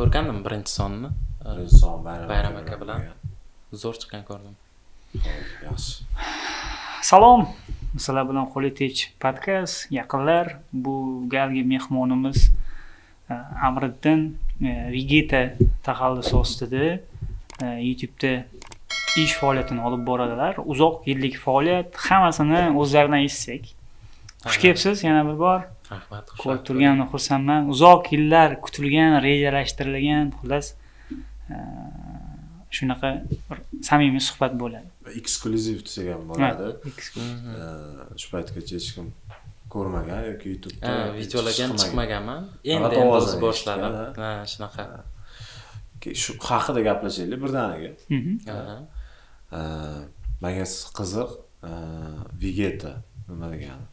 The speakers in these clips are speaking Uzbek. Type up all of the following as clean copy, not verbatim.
ko'rgandim birinchi sonni. Birinchi son Bayram aka bilan. Zo'r chiqqan ko'rdim. Yaxshi. Salom. Sizlar bilan Qualitech podkast. Yaqinlar bu galgi mehmonimiz Amriddin Vegeta taxallusi ostida YouTube'da ish faoliyatini olib boradilar. Uzoq yillik faoliyat, hammasini o'zlaridan eshitsak. Xush kelibsiz yana bir bor. Rahmat. Ko'rib turganimdan xursandman. Uzoq yillar kutilgan, rejalashtirilgan, xullas shunaqa samimiy suhbat bo'ladi. Eksklyuziv desak ham bo'ladi. Shu paytgacha hech kim ko'rmagan yoki YouTube'da videolarga ham chiqmaganman. Endi o'z boshladim. Shunaqa. Shu haqida gaplashaylik birdaniga. Menga qiziq Vegeta nima degani?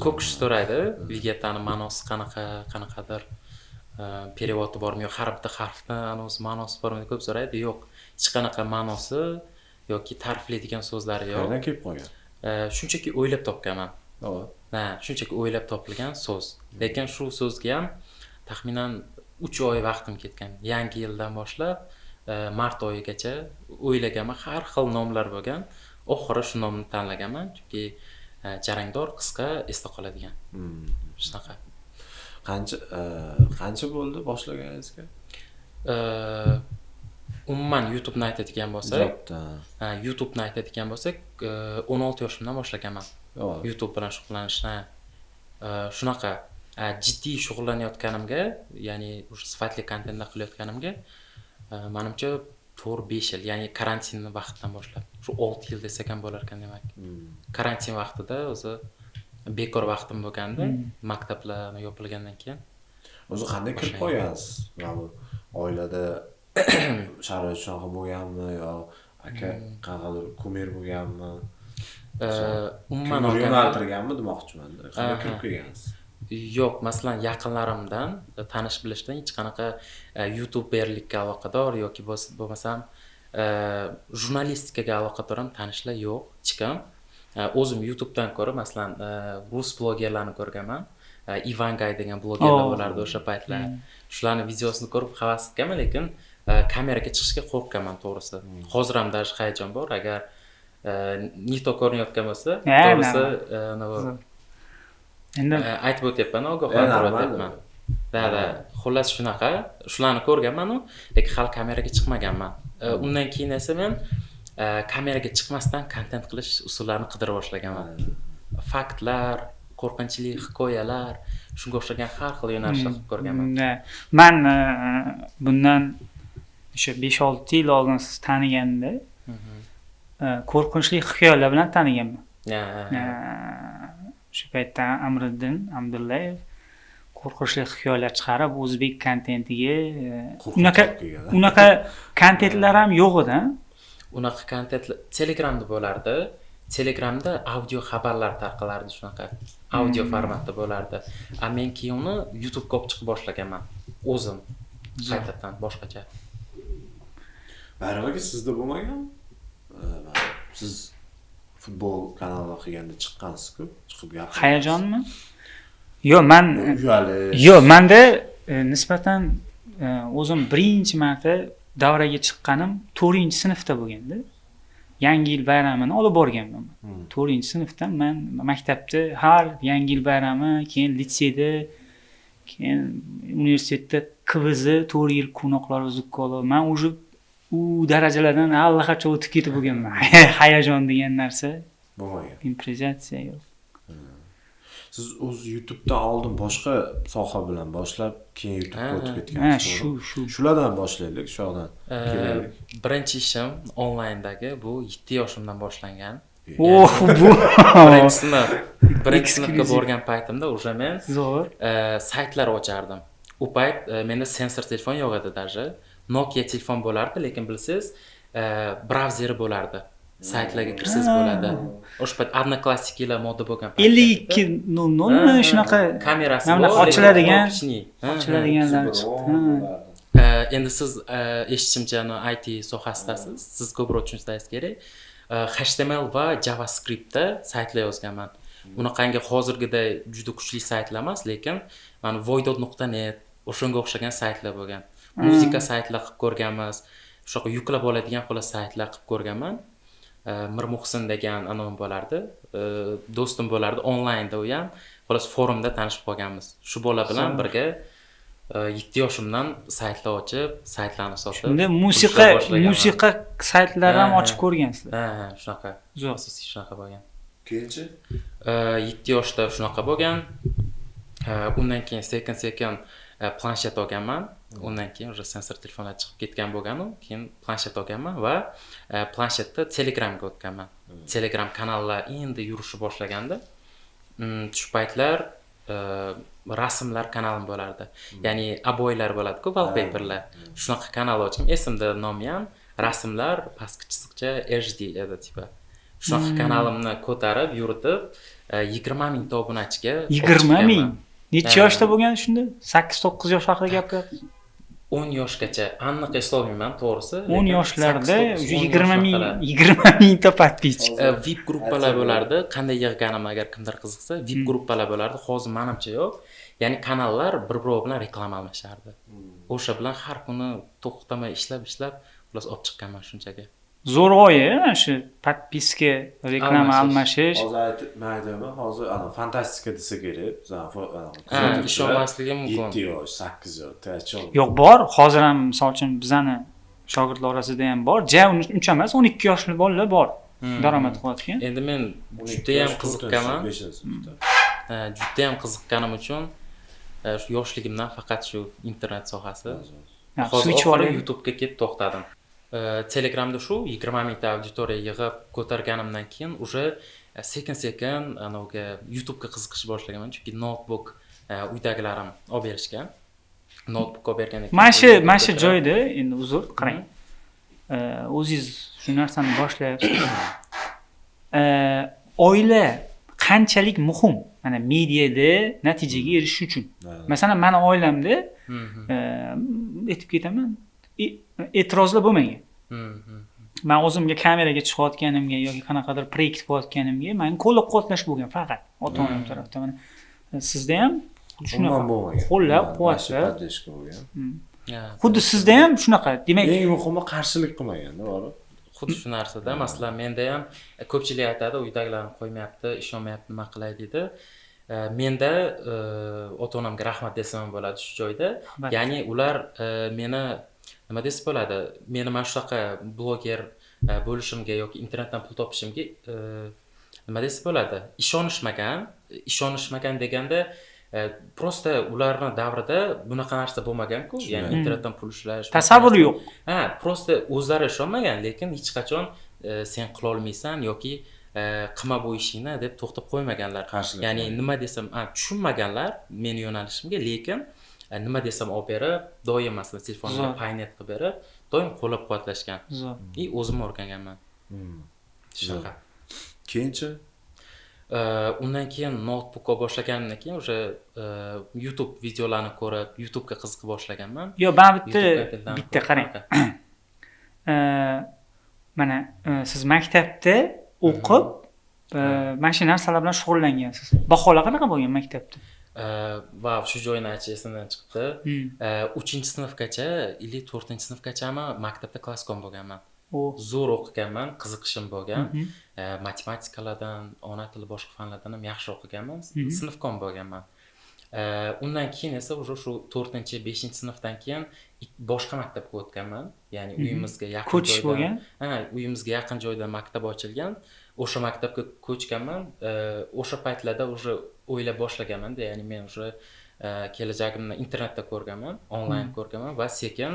Ko'p kishi so'raydi, Vegetani ma'nosi qanaqadir perevodi bormi yo'q, har bitta harfni ma'nosi bormi deb ko'p so'raydi. Yo'q, hech qanaqa ma'nosi yoki ta'riflaydigan so'zlari yo'q. Qayerdan kelib qolgan? Shunchaki o'ylab topganman. Shunchaki o'ylab topilgan so'z. Lekin shu so'zga ham taxminan 3 oy vaqtim ketgan. Yangi yildan boshlab mart oyigacha o'ylaganman, har xil nomlar bo'lgan. Oxiri shu nomni tanlaganman, chunki jarangdor, qisqa, esda qoladigan. Shunaqa. Qancha bo'ldi boshlaganingizga? Umuman YouTube'ni aytadigan bo'lsak, 16 yoshimdan boshlaganman. YouTube bilan shug'ullanishni. Shunaqa jiddiy shug'ullanayotganimga, ya'ni sifatli kontentlar qilayotganimga menimcha 4-5 yil, ya'ni karantin vaqtidan boshlab, shu 6 yil desak ham bo'lar ekan demak. Karantin vaqtida o'zi bekor vaqtim bo'lganda, maktablar yopilgandan keyin. O'zi qanday kirib qolgansiz? Oilada sharoit shunaqa bo'lganmi yo aka qanaqadir ko'mir bo'lganmi? Umuman yo'naltirganmi demoqchiman-da. Qanday kirib kelgansiz? Yo'q, masalan, yaqinlarimdan tanish bilishdan hech qanaqa YouTuberlikka aloqador yoki bo'lmasam jurnalistikaga aloqador ham tanishlar yo'q, hech kim. O'zim YouTube'dan ko'ra, masalan, rus blogerlarni ko'rganman. Ivangay degan blogerlar bo'lardi o'sha paytlar. Shularning videosini ko'rib havas qilganman, lekin kameraga chiqishga qo'rqganman to'g'risi. Hozir ham даже hayajon bor, agar nito ko'rinayotgan bo'lsa, to'g'risi endi aytib o'tyapman, ogohlantirib o'tyapman. Xullas shunaqa, shularni ko'rganman-u, lekin hali kameraga chiqmaganman. Undan keyin esa men kameraga chiqmasdan kontent qilish usullarini qidira boshlaganman. Faktlar, qo'rqinchli hikoyalar, shunga o'xshagan har xil yo'nalishlar qilib ko'rganman. Men bundan o'sha 5-6 yil oldin siz taniganda qo'rqinchli hikoyalar bilan taniganman. Shu paytda Amriddin Abdullayev qo'rqinchli hikoyalar chiqarib, o'zbek kontentiga unaqa kontentlar ham yo'q edi. Unaqa kontentlar Telegramda bo'lardi. Telegramda audio xabarlar tarqalardi, shunaqa audio formatda bo'lardi. Men keyin uni YouTube'ga olib chiqib boshlaganman. O'zim qaytadan boshqacha. Baribir sizda bo'lmagan? Siz futbol kanalida qilganda chiqqansiz-ku, chiqib gapirgansiz. Hayajonmi? Yo'q, menda nisbatan o'zim birinchi marta davraga chiqqanim 4-sinfda bo'lganda. Yangi yil bayramini olib borganman. 4-sinfdan men maktabda har Yangi yil bayrami, keyin litseyda, keyin universitetda qivizi 4 yil qo'noqlar o'zib qolib, men уже u darajalardan allaqachon o'tib ketib bo'lganman. Hayajon degan narsa bo'lmagan. Improvizatsiya yo'q. Siz o'z YouTube'dan oldin boshqa soha bilan boshlab, keyin YouTube'ga o'tib ketgansiz. Shulardan boshlaylik, shu yoqdan kelaylik. Birinchi ishim onlayndagi bu 7 yoshimdan boshlangan. Bu birinchi sinfga borgan paytimda уже men saytlar ochardim. U payt menda sensor telefon yo'q edi даже. Nokia telefon bo'lardi, lekin bilsangiz, brauzeri bo'lardi. Saytlarga kirsangiz bo'ladi. O'sha payt Odnoklassnikilar moda bo'lgan payt. 5200 shunaqa kamerasi bor, ochiladiganlar chiqdi. Endi siz eshitishimcha IT sohasidasiz. Siz ko'proq tushunishingiz kerak. HTML va JavaScriptda saytlar yozganman. Bunaqangi hozirgiday juda kuchli saytlar emas, lekin mana voidot.net, o'shanga o'xshagan saytlar bo'lgan. Muzika saytlar qilib ko'rganmiz. Shunaqa yuklab oladigan xolos saytlar qilib ko'rganman. Mirmuhsin degan anom bo'lardi. Do'stim bo'lardi onlaynda u ham. Xolos forumda tanishib qolganmiz. Shu bola bilan birga 7 yoshimdan saytlar ochib, saytlarni sotib. Shunda musiqa saytlari ham ochib ko'rgansizlar. Ha, shunaqa. Asosiy shunaqa bo'lgan. Keyinchi? 7 yoshda shunaqa bo'lgan. Undan keyin sekin planshet olganman. Undan keyin уже sensor telefonlar chiqib ketgan bo'lgan-u, keyin planshet olganman va planshetda Telegramga o'tganman. Telegram kanallar endi yurishni boshlaganda, shu paytlar rasmlar kanalim bo'lardi. Ya'ni aboylar bo'ladi-ku, wallpaperlar. Shunaqa kanal ochdim. Esimda nomi ham rasmlar pastki chiziqcha HD edi tipa. Shunaqa kanalimni ko'tarib, yuritib 20 ming obunachiga 20 ming. Necha yoshda bo'lgan shunda? 8-9 yosh haqida gapiryapsiz? 10 yoshgacha aniq eslolmayman to'g'risi. 10 yoshlarda 20 mingta подписчик. VIP gruppalar bo'lardi. Qanday yig'ganim agar kimdir qiziqsa, VIP gruppalar bo'lardi. Hozir menimcha yo'q. Ya'ni kanallar bir-biri bilan reklama almashardi. O'sha bilan har kuni to'xtamay ishlab, xullas olib chiqqanman shunchaga. Zo'r g'oya shu подписка, reklama almashish. Hozir fantastika desa kerak. Ishonmasligim mumkin. 7 yosh, 8 yosh, Yo'q, bor. Hozir ham misol uchun bizani shogirdlar orasida ham bor. Uncha emas, 12 yoshli bolalar bor. Daromad qilayotgan. Endi men juda ham qiziqqanman. Juda ham qiziqqanim uchun shu yoshligimdan faqat shu internet sohasi. Hozir YouTube'ga kelib to'xtadim. Telegramda shu 20 mingta auditoriya yig'ib ko'targanimdan keyin уже sekin anavga YouTube'ga qiziqishni boshlaganman, chunki notebook uydagilarim olib berishgan. Notebook olib bergandan keyin mana shu joyda endi uzr, qarang. O'zingiz shu narsani boshlayapsiz. Oila qanchalik muhim mana mediada natijaga erishish uchun. Masalan, meni oilamda aytib ketaman, e'tirozlar bo'lmagan. Men o'zimga kameraga chiqayotganimga yoki qanaqadir proyekt qilayotganimga men qo'llab-quvvatlash bo'lgan faqat ota-onam tarafdan. Mana sizda ham shunaqa qo'llab-quvvatlab bo'lgan. Xuddi sizda ham shunaqa. Demak, eng muhimi qarshilik qilmaganda, to'g'ri? Xuddi shu narsada. Masalan, menda ham ko'pchilik aytadi, uydagilarni qo'ymayapti, ishonmayapti, nima qilay deydi. Menda ota-onamga rahmat desam bo'ladi shu joyda. Ya'ni ular meni nima desa bo'ladi? Meni mana shunaqa bloger bo'lishimga yoki internetdan pul topishimga nima desa bo'ladi? Ishonishmagan deganda prosta ularning davrida bunaqa narsa bo'lmagan-ku. Ya'ni internetdan pul ishlash tasavvur yo'q. Prosta o'zlari ishonmagan, lekin hech qachon sen qila olmaysan yoki qilma bu ishingni deb to'xtab qo'ymaganlar. Ya'ni nima desam, tushunmaganlar meni yo'nalishimga, lekin nima desam olib berib, doim masalan telefonga paynet qilib berib, doim qo'llab-quvvatlashgan. O'zim o'rganganman. Shunaqa. Keyinchi undan keyin notebookga boshlaganimdan keyin o'sha YouTube videolarini ko'rib, YouTube'ga qiziqa boshlaganman. Yo'q, men bitta qarang. Mana siz maktabda o'qib, mana shu narsalar bilan shug'ullangansiz. Baholar qanaqa bo'lgan maktabda? Va shu joyni esimdan chiqdi. 3-sinfgacha, 4-sinfgachami maktabda klasskom bo'lganman. Zo'r o'qiganman, qiziqishim bo'lgan. Matematikalardan, ona tili, boshqa fanlardan ham yaxshi o'qiganman, sinfkom bo'lganman. Undan keyin esa o'sha shu 4-5-sinfdan keyin boshqa maktabga o'tganman. Ya'ni uyimizga yaqin ko'chish bo'lgan. Uyimizga yaqin joyda maktab ochilgan. O'sha maktabga ko'chganman. O'sha paytlarda o'sha o'ylab boshlaganman-da, ya'ni men o'sha kelajagimni internetda ko'rganman, onlayn ko'rganman va sekin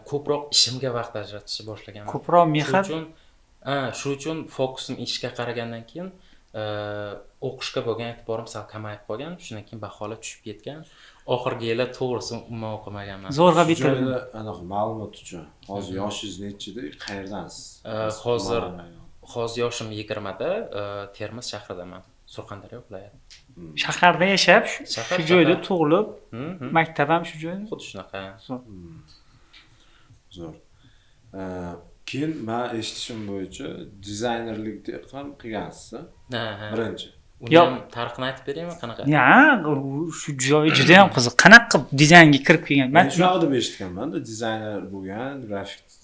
ko'proq ishimga vaqt ajratishni boshlaganman. Ko'proq mehr. Shu uchun fokusim ishga qaragandan keyin o'qishga bo'lgan e'tiborim sal kamayib qolgan. Shundan keyin baholar tushib ketgan. Oxirgi yillar to'g'risi umuman o'qimaganman. Zo'rg'a bitirdim. Anaqa ma'lumot uchun. Hozir yoshingiz nechida? Qayerdansiz? Hozir yoshim 20 da, Termiz shahridaman. Surxondaryo viloyati. Shaharda yashab, shu joyda tug'ilib, maktab ham shu joyda. Xuddi shunaqa. Zo'r. Keyin men eshitishim bo'yicha dizaynerlik ham qilgansiz. Birinchi. uni ham tarixini aytib beraymi qanaqa? Shu joyi juda ham qiziq. Qanaqa dizaynga kirib kelgan? Men shunaqa deb eshitganman-da, dizayner bo'lgan,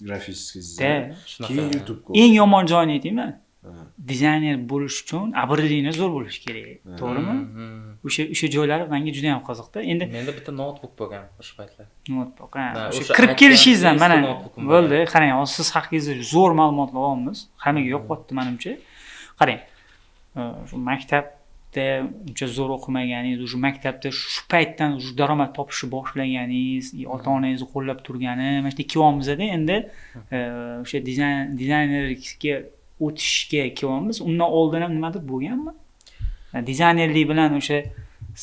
grafik dizayn. Keyin YouTube'ga. Eng yomon joyini aytaymi? Dizayner bo'lish uchun образование zo'r bo'lishi kerak. To'g'rimi? O'sha joylari menga juda ham qiziqdi. Endi menda bitta notebook bo'lgan o'sha paytlar. Notebook. O'sha kirib kelishingizdan mana bo'ldi. Qarang, hozir siz haqingizda zo'r ma'lumotlar olamiz. Hammaga yoqyapti menimcha. Qarang. Shu maktabda uncha zo'r o'qimaganingiz, shu maktabda shu paytdan shu daromad topishni boshlaganingiz, ota-onangizni qo'llab turgani, mana shu kelyapmiz-da endi o'sha dizaynerlikka o'tishga kelyapmiz. Undan oldin ham nimadir bo'lganmi? Dizaynerlik bilan o'sha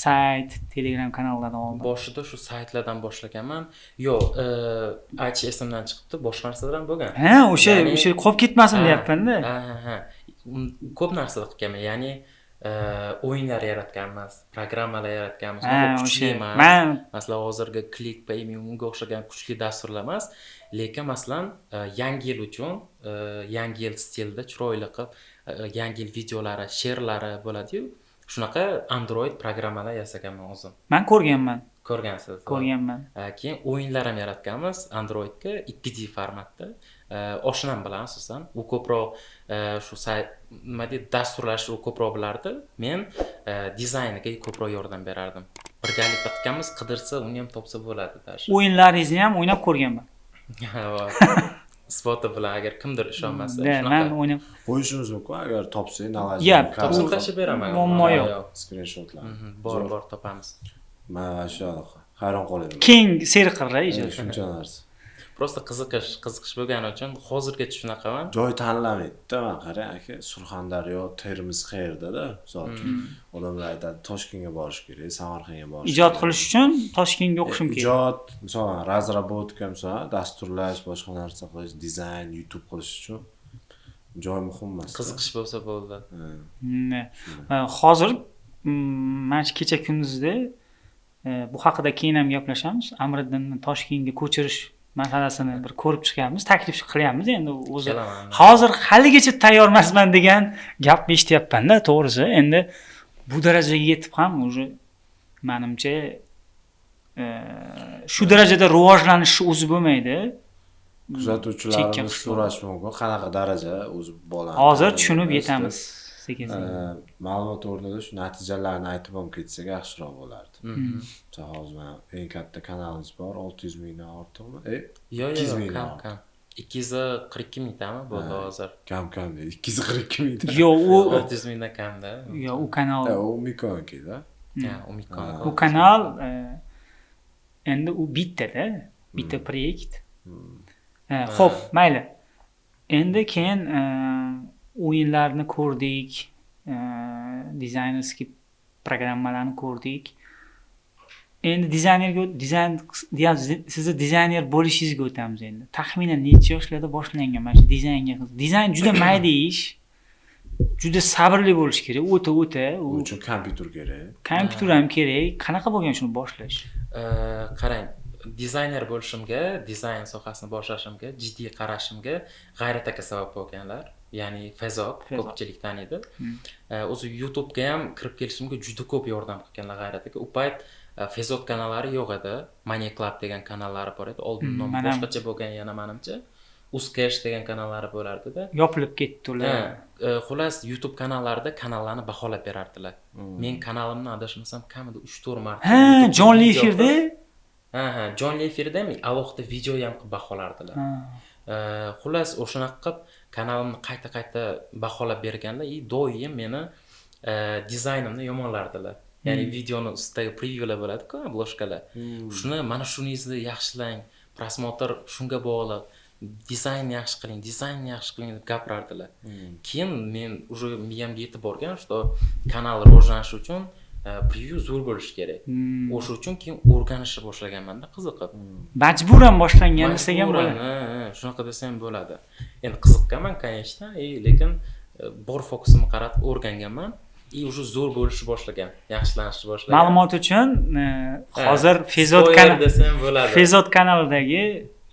sayt, Telegram kanallardan oldin. Boshida shu saytlardan boshlaganman. Yo'q, aytish esimdan chiqibdi, boshqa narsalar ham bo'lgan. O'sha qolib ketmasin deyapman-da. Ko'p narsalar qilganman. Ya'ni o'yinlar yaratganmiz, programmalar yaratganmiz. Kuchli emas. Masalan, hozirgi Clickpay unga o'xshagan kuchli dasturlar emas, lekin masalan, yangi yil uchun yangi yil stilida chiroyli qilib yangi yil videolari, she'rlari bo'ladi-yu. Shunaqa Android programmalar yasaganman o'zim. Men ko'rganman. Ko'rgansiz. Ko'rganman. Keyin o'yinlar ham yaratganmiz Androidga 2D formatda. Oshnam bilan asosan u ko'proq shu sayt nima deydi, dasturlashni ko'proq bilardi. Men dizayniga ko'proq yordam berardim. Birgalikda qilganmiz, qidirsa uni ham topsa bo'ladi даже. O'yinlaringizni ham o'ynab ko'rganman. Isboti bilan agar kimdir ishonmasa, men o'ynab qo'yishimiz mumkin agar topsangiz navajdan topsa tashib beraman. Muammo yo'q. Screenshotlar. Bor topamiz. Mana shu hayron qolaman. Keng serqirra ijod. Shuncha narsa. Просто qiziqish bo'lgani uchun hozirgacha shunaqaman. Joy tanlamaydi-da, men qarang aka, Surxondaryo, Termiz qayerda-da, misol uchun. Odamlar aytadi, Toshkentga borish kerak, Samarqandga borish kerak. Ijod qilish uchun Toshkentga o'qishim kerak. Ijod, masalan, razrabotka, masalan, dasturlash, boshqa narsa qilish, dizayn, YouTube qilish uchun joy muhim emas. Qiziqish bo'lsa bo'ldi. Hozir mana shu kecha kunduzda bu haqida keyin ham gaplashamiz. Amriddinni Toshkentga ko'chirish masalasini bir ko'rib chiqamiz, taklif qilyapmiz endi o'zi. Hozir haligacha tayyor emasman degan gapni eshityapman-da, to'g'risi. Endi bu darajaga yetib ham o'zi menimcha shu darajada rivojlanishni o'zi bo'lmaydi. Kuzatuvchilarimiz so'rash mumkin, qanaqa daraja o'zi bo'ladi. Hozir tushunib yetamiz. Ma'lumot o'rnida shu natijalarni aytib ham ketsak yaxshiroq bo'lardi. Hozir mana eng katta kanalingiz bor, 600 mingdan ortiqmi? 200 mingdan kam. 242 mingdami bo'ldi hozir? Kam deydi. 242 mingdan. Yo'q, u 600 mingdan kamda. Yo'q, u kanal. U Mikonkida. U Mikon. U kanal endi u bitta-da, bitta proyekt. Xo'p, mayli. Endi keyin o'yinlarni ko'rdik, dizaynerskiy programmalarni ko'rdik. Endi sizni dizayner bo'lishingizga o'tamiz endi. Taxminan necha yoshlarda boshlangan mana shu dizaynga? Dizayn juda mayda ish. Juda sabrli bo'lish kerak. O'ta. U uchun kompyuter kerak. Kompyuter ham kerak. Qanaqa bo'lgan shuni boshlash? Qarang, dizayner bo'lishimga, dizayn sohasini boshlashimga, jiddiy qarashimga G'ayrat aka sabab bo'lganlar. Ya'ni Fezok ko'pchilik taniydi. O'zi YouTube'ga ham kirib kelishimga juda ko'p yordam qilganlar G'ayrat aka. U payt Fezok kanallari yo'q edi. Money Club degan kanallari bor edi. Oldin boshqacha bo'lgan yana menimcha. Uzcash degan kanallari bo'lardi-da. Yopilib ketdi ular. Xullas YouTube kanallarida kanallarni baholab berardilar. Men kanalimni adashmasam kamida 3-4 marta. Jonli efirda? Jonli efirda ham alohida video ham qilib baholardilar. Xullas o'shanaqa qilib kanalimni qayta baholab berganlar, doim meni dizaynimni yomonlardilar. Ya'ni videoni ustidagi previewlar bo'ladi-ku, obloshkalar. Shuni mana shuningizni yaxshilang, prosmotr shunga bog'liq, dizayn yaxshi qiling deb gapirardilar. Keyin men уже miyamga yetib borgan, что kanal rivojlanishi uchun preview zo'r bo'lishi kerak. O'sha uchun keyin o'rganishni boshlaganman-da, qiziqib. Majburan boshlangan desam ham bo'ladi. Shunaqa desam bo'ladi. Endi qiziqqanman, конечно, lekin bor fokusimni qaratib o'rganganman. Уже zo'r bo'lishni boshlagan, yaxshilanishni boshlagan. Ma'lumot uchun hozir Fezot kanalidagi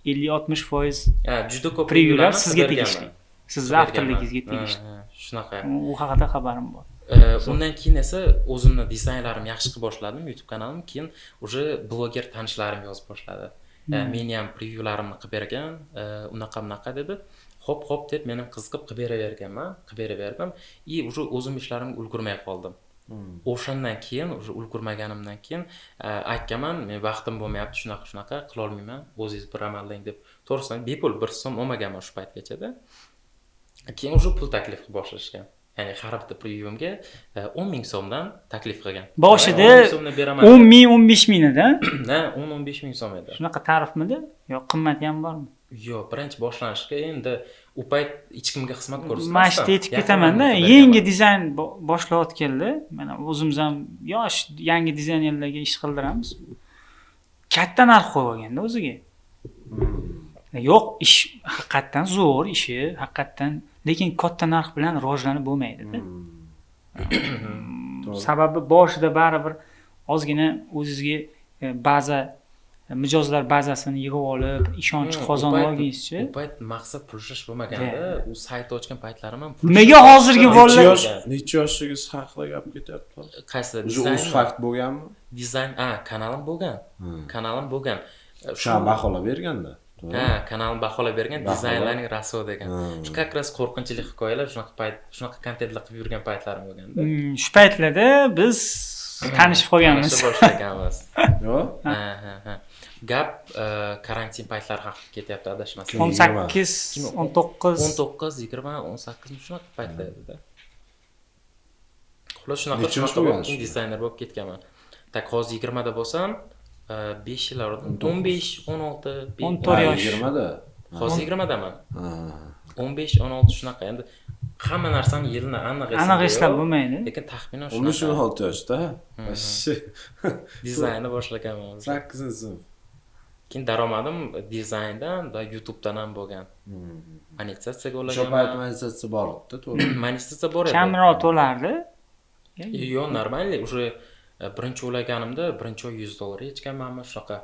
50-60% juda ko'p previewlar sizga tegishli. Sizni avtorligingizga tegishli. Shunaqa. U haqida xabarim bor. Undan keyin esa o'zimni dizaynlarimni yaxshi qilib boshladim YouTube kanalimni. Keyin уже bloger tanishlarim yozib boshladi. Meni ham previewlarimni qilib bergan, unaqa dedi. Hop deb men ham qiziqib qilib beraverdim. И уже o'zim ishlarimga ulgurmay qoldim. O'shandan keyin, уже ulgurmaganimdan keyin aytganman, men vaqtim bo'lmayapti, shunaqa qila olmayman, o'zingiz bir amallang deb. To'g'risini bepul 1 so'm olmaganman shu paytgacha-da. Keyin уже pul taklif qilib boshlashgan. Ya'ni har bitta previewimga 10,000 so'mdan taklif qilgan. Boshida 10 ming, 15 mingdan? Ha, 10-15 ming so'm edi. Shunaqa tarifmidi? Yo, qimmati ham bormi? Yo'q, birinchi boshlanishga endi u payt hech kimga xizmat ko'rsatmasdim. Mana shu yetib ketaman-da, yangi dizayn boshlayotganlar, mana o'zimiz ham yosh yangi dizaynerlarga ish qildiramiz. Katta narx qo'yib olganda o'ziga. Yo'q, ish haqiqatan zo'r ishi, haqiqatan, lekin katta narx bilan rivojlanib bo'lmaydi-da. Sababi boshida baribir ozgina o'zingizga baza mijozlar bazasini yig'ib olib, ishonch qozonib olgunizcha. U payt maqsad pul ishlash bo'lmaganda, u sayt ochgan paytlarim ham nimaga hozirgi bolalar necha yoshingiz haqida gap ketyapti? Qaysi dizayn? O'z fakt bo'lganmi? Dizayn, kanalim bo'lgan. Kanalim bo'lgan. Shu baholab berganda. Ha, kanalim baholab bergan, dizaynlarning rasovi degan. Shu как раз qo'rqinchli hikoyalar, shunaqa kontentlar qilib yurgan paytlarim bo'lganda. Shu paytlarda biz tanishib qolganmiz. Boshlaganmiz. Yo'q? Ha. Gap karantin paytlari haqida ketyapti, adashmasam. 18, 19, 20, 18 shunaqa paytda edi-da. Xullas shunaqa dizayner bo'lib ketganman. Tak hozir 20 da bo'lsam, 5 yillar o'tdi. 15, 16, 14 yosh. 20 da. Hozir 20 daman. 15, 16 shunaqa. Endi hamma narsani yilini aniq eslab bo'lmaydi. Lekin taxminan shunaqa. 16 yoshda. Dizaynni boshlaganman. 8-sinf. Keyin daromadim dizayndan va YouTubedan ham bo'lgan. Monetizatsiyaga Shu payt monetizatsiya bor edi, to'g'ri. Monetizatsiya bor edi. Kamroq to'lardi. Yo'q, normalniy. Уже birinchi o'ylaganimda birinchi oy $100 yechganmanmi, shunaqa.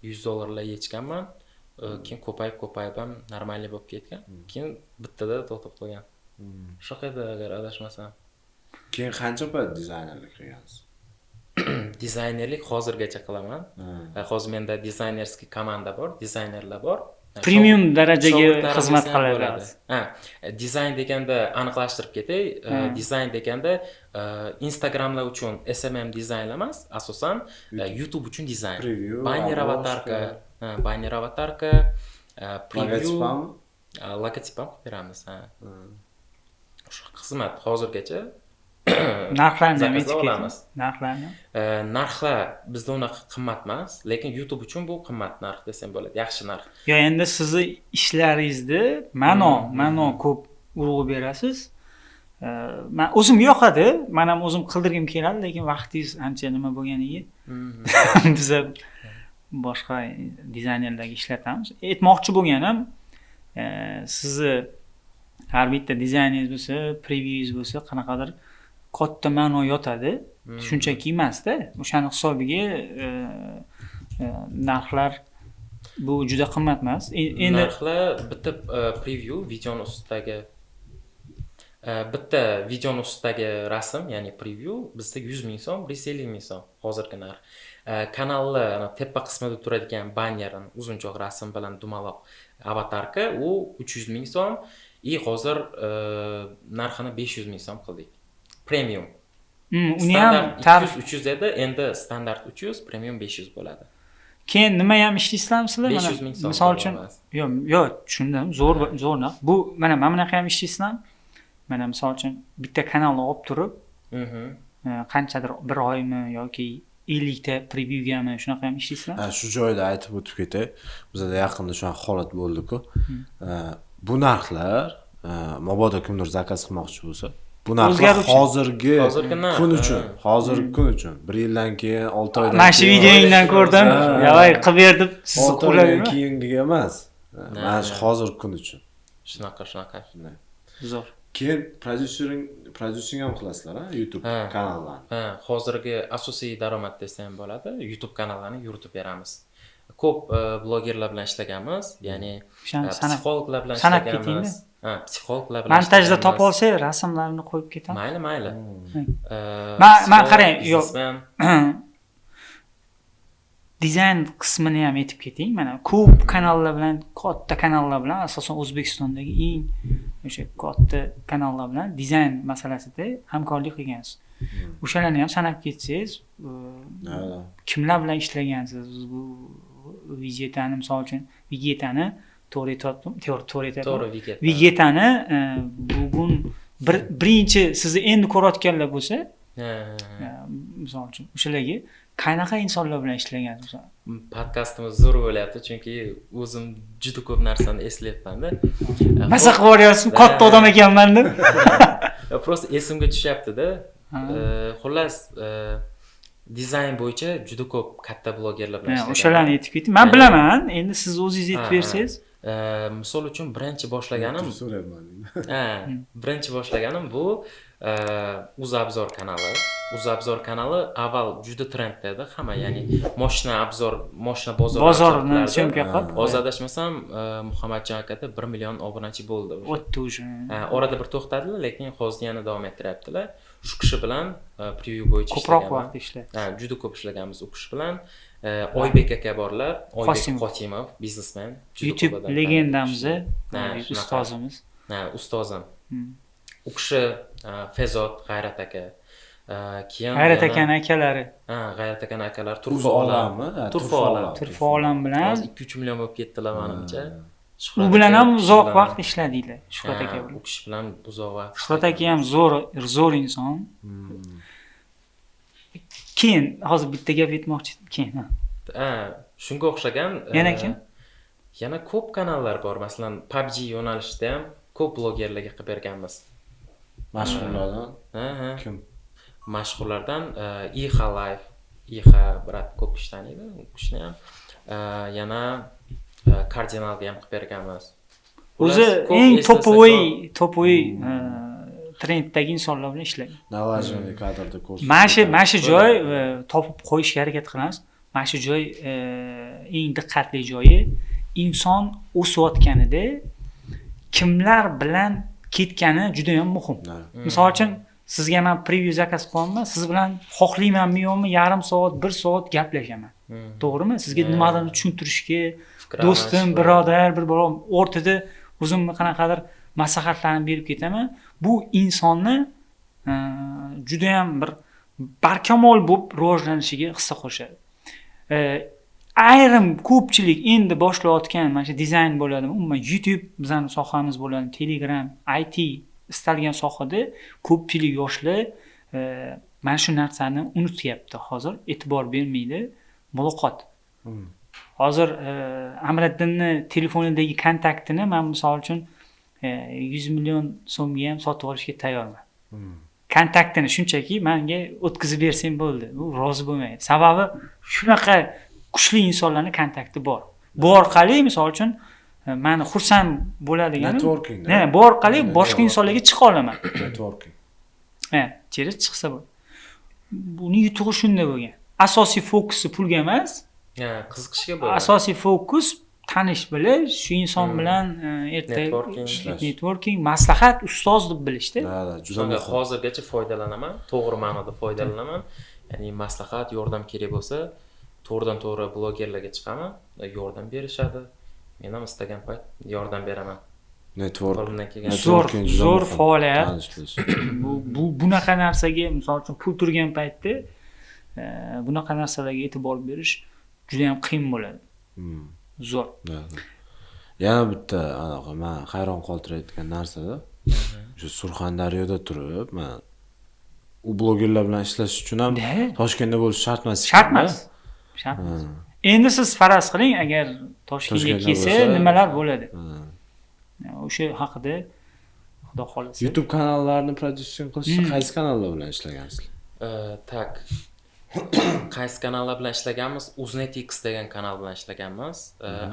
$100 yechganman. Keyin ko'payib ham normalniy bo'lib ketgan. Keyin bittada to'xtab qolgan. Shunaqa edi agar adashmasam. Keyin qancha payt dizaynerlik qilgansiz? Dizaynerlik hozirgacha qilaman. Hozir menda dizaynerskiy komanda bor, dizaynerlar bor. Premium darajaga xizmat qiladi. Dizayn deganda aniqlashtirib ketay. Dizayn deganda Instagramlar uchun SMM dizayn emas, asosan YouTube uchun dizayn. Banner avatarka, preview, logotip ham beramiz. Shu xizmat hozirgacha narxlarni ham aytib ketamiz. Narxlar bizda unaqa qimmat emas, lekin YouTube uchun bu qimmat narx desam bo'ladi, yaxshi narx. Yo, endi sizni ishlaringizni ma'no ko'p urg'u berasiz. Men o'zim yoqadi, men ham o'zim qildirgim keladi, lekin vaqtingiz ancha nima bo'lganiga biz boshqa dizaynerlarga ishlatamiz. Aytmoqchi bo'lganim, sizni har bitta dizayningiz bo'lsa, previewingiz bo'lsa, qanaqadir katta ma'no yotadi. Shunchaki emas-da. O'shani hisobiga narxlar bu juda qimmat emas. Endi narxlar bitta preview videoni ustidagi rasm, ya'ni preview bizda 100,000 so'm, 150,000 so'm hozirgi narx. Kanalni tepa qismida turadigan bannerning uzunchoq rasm bilan dumaloq avatarka u 300,000 so'm. Hozir narxini 500,000 so'm qildik. Premium. Uni ham 300 edi, endi standart 300, premium 500 bo'ladi. Keyin nima ham ishlaysizlarmi sizlar? 500,000 so'm. Misol uchun, yo'q, tushundim. Zo'r narx. Bu mana bunaqa ham ishlaysizlarmi? Mana misol uchun bitta kanalni olib turib, qanchadir bir oymi yoki 50 ta previewgami shunaqa ham ishlaysizlarmi? Shu joyda aytib o'tib ketay. Bizda yaqinda shunaqa holat bo'ldi-ku. Bu narxlar mabodo kimdir zakaz qilmoqchi bo'lsa, bu narxlar hozirgi kun uchun 1 yildan keyin 6 oydan keyin. Mana shu videoingdan ko'rdim. Yavoy qilib berdim. Siz qo'llaymi? Keyingiga emas. Mana shu hozirgi kun uchun. Shunaqa. Zo'r. Keyin prodyusing ham qilasizlar, YouTube kanallarni. Hozirgi asosiy daromad desa ham bo'ladi. YouTube kanallarni yuritib beramiz. ko'p blogerlar bilan ishlaganmiz, ya'ni psixologlar bilan sanab ishlaganmiz. Psixologlar bilan montajda topib olsak, rasmlarini qo'yib ketamiz. Mayli. Men qarang, yo'q. Dizayn qismini ham aytib keting. Mana ko'p kanallar bilan, katta kanallar bilan, asosan O'zbekistondagi eng o'sha katta kanallar bilan dizayn masalasida hamkorlik qilgansiz. O'shalarni ham sanab ketsangiz, kimlar bilan ishlagansiz? Bu Vegetani, misol uchun, Vegetani to'g'ri Vegetani bugun birinchi sizni endi ko'rayotganlar bo'lsa, misol uchun o'shalarga qanaqa insonlar bilan ishlagansiz? Podkastimiz zo'r bo'lyapti, chunki o'zim juda ko'p narsani eslayapman-da. Masa qilib yuryapsiz, katta odam ekanman deb. Prosta esimga tushyapti-da. Xullas, dizayn bo'yicha juda ko'p katta blogerlar bilan ishlagan. O'shalarni aytib keting. Men bilaman, endi siz o'zingiz aytib bersangiz. Misol uchun birinchi boshlaganim bu UzAbzor kanali. UzAbzor kanali avval juda trendda edi, hamma, ya'ni mashina bozorini syomka qilib. Hozir adashmasam, Muhammadjon akada 1 million obunachi bo'ldi. O'tdi o'sha. Orada bir to'xtadilar, lekin hozir yana davom ettiryaptilar. Shu kishi bilan preview bo'yicha ko'proq vaqt ishlagan. Juda ko'p ishlaganmiz u kishi bilan. Oybek aka borlar, Oybek Qosimov, biznesmen. YouTube legendamiz, ustozimiz. Ustozim. U kishi Fezod, G'ayrat aka. Keyin G'ayrat akaning akalari. G'ayrat akaning akalari Turfa olam bilan 2-3 million bo'lib ketdilar menimcha. U bilan ham uzoq vaqt ishladinglar, Shuhrat aka bilan. U kishi bilan uzoq vaqt. Shuhrat aka ham zo'r inson. Keyin hozir bitta gap aytmoqchi keyin. Shunga o'xshagan yana kim? Yana ko'p kanallar bor. Masalan, PUBG yo'nalishida ham ko'p blogerlarga qilib berganmiz. Mashhurlardan? Kim? Mashhurlardan IHA Live, IHA brat ko'p kishi taniydi, u kishini ham. Yana Kardinalga ham qilib berganmiz. O'zi eng topovoy trenddagi insonlar bilan ishlagan. Navajani kadrda ko'rsatib. Mana shu joy topib qo'yishga harakat qilamiz. Mana shu joy eng diqqatli joyi, inson o'sayotganida kimlar bilan ketgani juda ham muhim. Misol uchun, sizga men preview zakaz qilyapman, siz bilan xohlaymanmi yo'qmi, yarim soat, 1 soat gaplashaman. To'g'rimi? Sizga nimalarni tushuntirishga, do'stim, birodar, bir o'rtada o'zimni qanaqadir maslahatlarni berib ketaman. Bu insonni juda ham bir barkamol bo'lib rivojlanishiga hissa qo'shadi. Ayrim ko'pchilik endi boshlayotgan mana shu dizayn bo'ladi, umuman YouTube bizning sohamiz bo'ladi, Telegram, IT istalgan sohada ko'pchilik yoshlar mana shu narsani unutyapti. Hozir e'tibor bermaydi. Muloqot. Hozir Amriddinni telefonidagi kontaktini men misol uchun 100 million so'mga ham sotib olishga tayyorman. Kontaktini shunchaki menga o'tkazib bersang bo'ldi. U rozi bo'lmaydi. Sababi shunaqa kuchli insonlarning kontakti bor. Bu orqali misol uchun meni xursand bo'ladiganim networking. Bu orqali boshqa insonlarga chiqa olaman. Networking. Через chiqsa bo'ladi. Buni yutug'i shunda bo'lgan. Asosiy fokusi pulga emas, qiziqishga bo'ladi. Asosiy fokus tanish bilish, shu inson bilan networking, maslahat, ustoz deb bilishda. Juda hozirgacha foydalanaman, to'g'ri ma'noda foydalanaman. Ya'ni maslahat, yordam kerak bo'lsa, to'g'ridan to'g'ri blogerlarga chiqaman, yordam berishadi. Men ham istagan payt yordam beraman. Zo'r faoliyat. Bu bunaqa narsaga, misol uchun, pul turgan paytda bunaqa narsalarga e'tibor berish juda ham qiyin bo'ladi. Zo'r. Yana bitta anaqa men hayron qoldirayotgan narsada, shu Surxondaryoda turib, men u blogerlar bilan ishlash uchun ham Toshkentda bo'lish shart emas. Shart emas. Endi siz faraz qiling, agar Toshkentga kelsa, nimalar bo'ladi? O'sha haqida Xudo xolasa. YouTube kanallarni prodyuser qilishda qaysi kanallar bilan ishlagansizlar? Tak. Qaysi kanallar bilan ishlaganmiz? UznetX degan kanal bilan ishlaganmiz.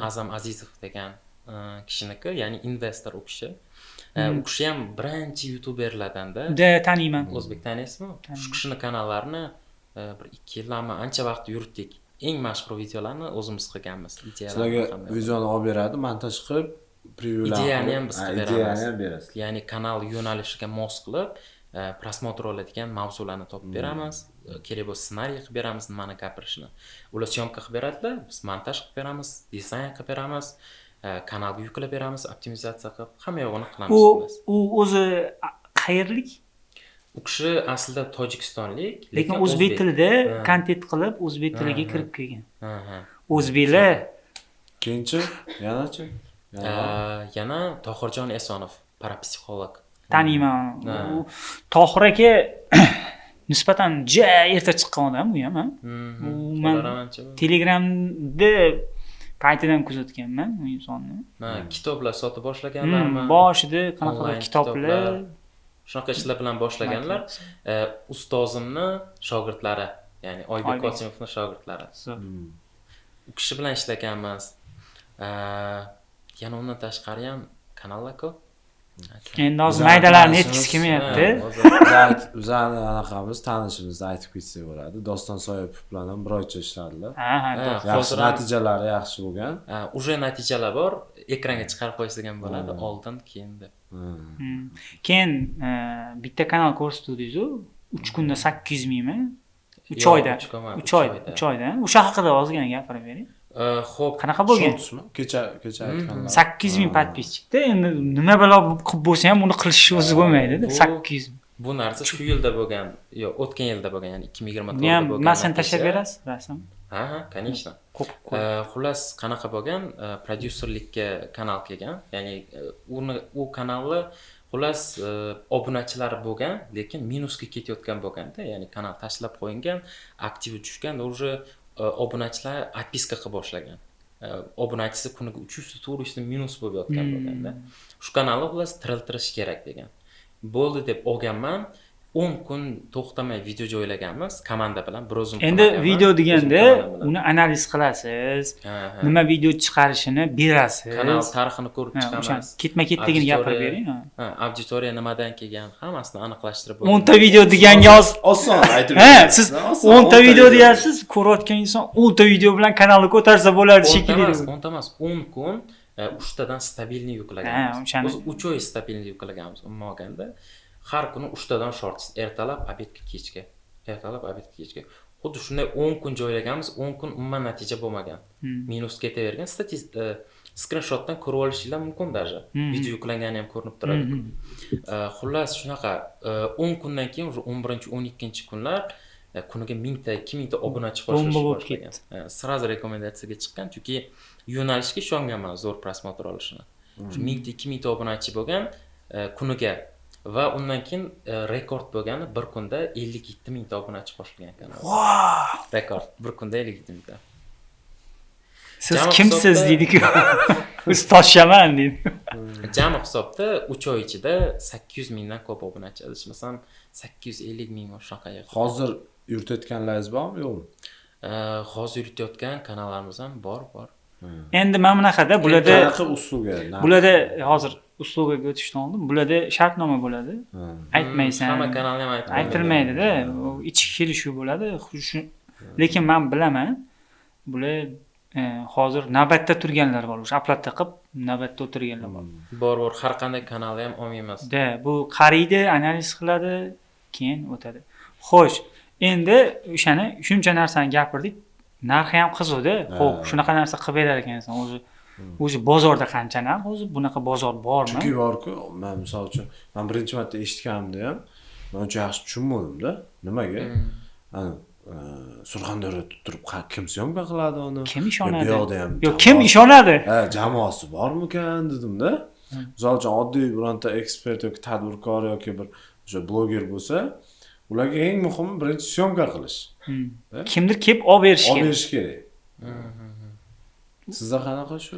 Azam Azizov degan kishiniki, ya'ni investor u kishi. U kishi ham birinchi youtuberlardan-da. Taniyman. O'zbek taniysizmi? Shu kishining kanallarini bir 2 yillarmi ancha vaqt yuritdik. eng mashhur videolarni o'zimiz qilganmiz. Sizlarga videoni olib beradi, montaj qilib, prevyularni ideyani ham biz qilib beramiz. Ideyani ham berasiz. Ya'ni kanal yo'nalishiga mos qilib, prosmotr oladigan mavzularni topib beramiz. Kerak bo'lsa ssenariy qilib beramiz, nimani gapirishni. Ular syomka qilib beradilar, biz montaj qilib beramiz, dizayn qilib beramiz, kanalga yuklab beramiz, optimizatsiya qilib, hamma yo'g'ini qilamiz. U o'zi qayerlik? U kishi aslida tojikistonlik, lekin o'zbek tilida kontent qilib, o'zbek tiliga kirib kelgan. O'zbeklar. Keyinchi, yanachi? Yana Tohirjon Esonov, parapsixolog. Taniyman. Tohir aka nisbatan erta chiqqan odam u ham. Men Telegramda paytidan kuzatganman u insonni. Kitoblar sotib boshlaganlarmi? Boshida qanaqa kitoblar, shunaqa ishlar bilan boshlaganlar. Ustozimni shogirdlari, ya'ni Oybek Qosimovning shogirdlari. U kishi bilan ishlaganmiz. Yana undan tashqari ham kanallar ko'p. Endi hozir maydalarni aytgisi kelmayapti. Bizani anaqamiz, tanishimizni aytib ketsak bo'ladi. Doston Soyapov bilan ham bir oycha ishladilar. Hozir natijalari yaxshi bo'lgan. Uje natijalar bor, ekranga chiqarib qo'yilgan bo'ladi, oldin keyin deb. Keyin bitta kanal ko'rsatdingiz-ku, 3 kunda 800 mingmi? 3 oyda. 3 oyda. O'sha haqida ozgina gapirib bering. Xo'p, qanaqa bo'lgan? Kecha aytganlar. 800 ming podpisчикda endi nima balo qilib bo'lsa ham uni qilish o'zi bo'lmaydi-da, 800 ming. Bu narsa shu yilda bo'lgan, yo'q, o'tgan yilda bo'lgan, ya'ni 2024 da bo'lgan. Masan tashlab berasiz, rasm? Ha, конечно. Xullas, qanaqa bo'lgan? Prodyuserlikka kanal kelgan, ya'ni u kanalni xullas obunachilari bo'lgan, lekin minusga ketayotgan bo'lganda, ya'ni kanal tashlab qo'yilgan, aktivi tushgan, уже obunachilar отписка qilib boshlagan. Obunachisi kuniga 300-400 minus bo'lib yotgan bo'lganda, shu kanalni xullas tiriltirish kerak degan. Bo'ldi deb olganman. 10 kun to'xtamay video joylaganmiz komanda bilan, bir o'zim. Endi video deganda uni analiz qilasiz, nima video chiqarishini berasiz. Kanal tarixini ko'rib chiqamiz. Ketma-ketligini gapirib bering. Auditoriya nimadan kelgan, hammasini aniqlashtirib 10 ta video degan oson aytib berasiz. Siz 10 ta video deyapsiz, ko'rayotgan inson 10 ta video bilan kanalni ko'tarsa bo'ladi shekilli. 10 ta emas, 10 kun 3 tadan stabilni yuklaganmiz. Biz 3 oy stabilni yuklaganmiz umuman olganda. Har kuni 3 tadan shorts, ertalab, obedga, kechga. Ertalab, obedga, kechga. Xuddi shunday 10 kun joylaganmiz, 10 kun umuman natija bo'lmagan. Minus ketavergan. Screenshotdan ko'rib olishinglar mumkin даже. Video yuklangani ham ko'rinib turadi. Xullas shunaqa 10 kundan keyin 11-12 kunlar kuniga 1000 ta, 2000 ta obunachi boshlagan. Sразу rekomendatsiyaga chiqqan, chunki yo'nalishga ishonganman zo'r prosmotr olishini. 1000 ta, 2000 ta obunachi bo'lgan kuniga va undan keyin rekord bo'lgani bir kunda 57 ming ta obunachi boshlagan kanal. Rekord, bir kunda 57 ming ta. Siz kimsiz deydi-ku. Biz Toshyaman deydi. Jami hisobda 3 oy ichida 800 mingdan ko'p obunachi, adashmasam 850 ming shunaqa yo'q. Hozir yuritayotganlaringiz bormi, yo'qmi? Hozir yuritayotgan kanallarimiz ham bor. Endi mana bunaqada bularda uslubga. Bularda hozir uslubga o'tishdan oldin, bularda shartnoma bo'ladi. Aytmaysan. Hamma kanal ham aytilmaydi-da. Ichki kelishuv bo'ladi. Lekin men bilaman, bular hozir navbatda turganlar bor. O'sha uploadda qilib navbatda o'tirganlar bor. Bor, har qanday kanalda ham olmaymiz. Bu qaraydi, analiz qiladi, keyin o'tadi. Xo'sh, endi o'shani shuncha narsani gapirdik. Narxi ham qiziqdi. Xo'p, shunaqa narsa qilib berar ekansan. O'zi bozorda qancha narx? O'zi bunaqa bozor bormi? Chunki bor-ku, men misol uchun men birinchi marta eshitganimda ham men uncha yaxshi tushunmadim-da. Nimaga? Surxondaryoda turib kim syomka qiladi uni? Kim ishonadi? Yo'q, kim ishonadi? Jamoasi bormikan dedim-da. Misol uchun oddiy bironta ekspert yoki tadbirkor yoki bir o'sha bloger bo'lsa, ularga eng muhimi birinchi syomka qilish. Kimdir kelib olib berish kerak. Sizda qanaqa shu?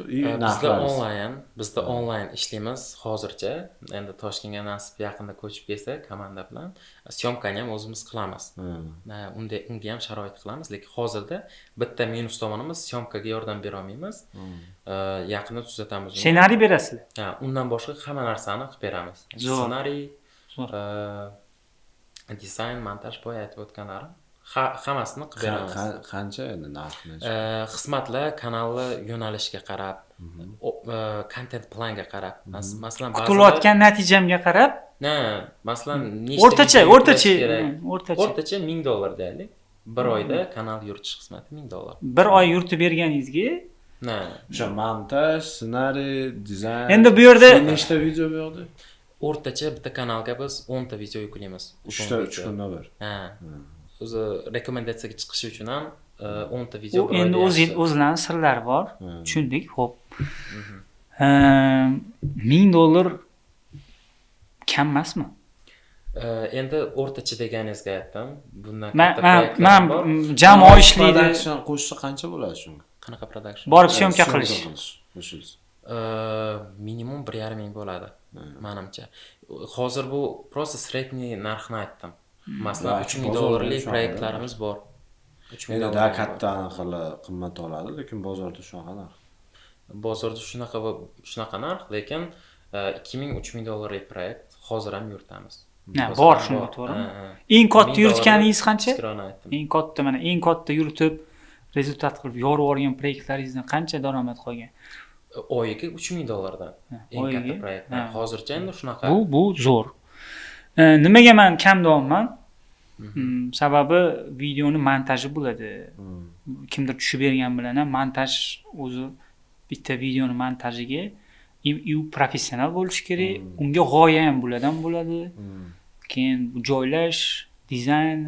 Bizda onlayn ishlaymiz hozircha. Endi Toshkentga nasib yaqinda ko'chib kelsak, komanda bilan syomkani ham o'zimiz qilamiz. Unga ham sharoit qilamiz, lekin hozirda bitta minus tomonimiz syomkaga yordam bera olmaymiz. Yaqinda tuzatamiz. Ssenariy berasizlar. Undan boshqa hamma narsani qilib beramiz. Ssenariy, dizayn, montaj, boya aytib o'tganlarim Hammasini qilib beramiz. Qancha endi narxi? Xizmatlar kanalni yo'nalishiga qarab, content planga qarab, masalan kutilayotgan natijamga qarab, masalan o'rtacha $1000 deylik. Bir oyda kanal yuritish xizmati $1000. Bir oy yuritib berganingizga o'sha montaj, ssenariy, dizayn. Endi bu yerda nechta video bu yerda? O'rtacha bitta kanalga biz 10 ta video yuklaymiz. 3 kunda bir. O'zi rekomendatsiyaga chiqishi uchun ham 10 ta video. Endi o'zlarining sirlari bor. Tushundik, xo'p. $1000 kam emasmi? Endi o'rtacha deganingizga aytdim. Bundan men jamoa ishlaydi. Production qo'shsa qancha bo'ladi shunga? Qanaqa production? Borib syomka qilish. Minimum 1,5 ming bo'ladi, menimcha. Hozir bu просто средний narxni aytdim. Masalan, $3000 proyektlarimiz bor. $3000 da katta qimmat oladi, lekin bozorda shunaqa narx. Bozorda shunaqa narx, lekin $2000-3000 proyekt hozir ham yuritamiz. Bor shunga to'g'rimi? Eng katta yuritganingiz qancha? Eng katta yuritib rezultat qilib yorib olgan proyektlaringizdan qancha daromad qolgan? Oyiga $3000 dan. Eng katta proyekt. Hozircha endi shunaqa. Bu zo'r. Nimaga men kam deyapman? Sababi videoni montaji bo'ladi. Kimdir tushib bergan bilan ham montaj o'zi bitta videoni montajiga u professional bo'lishi kerak. Unga g'oya ham bo'ladi. Keyin joylash, dizayn,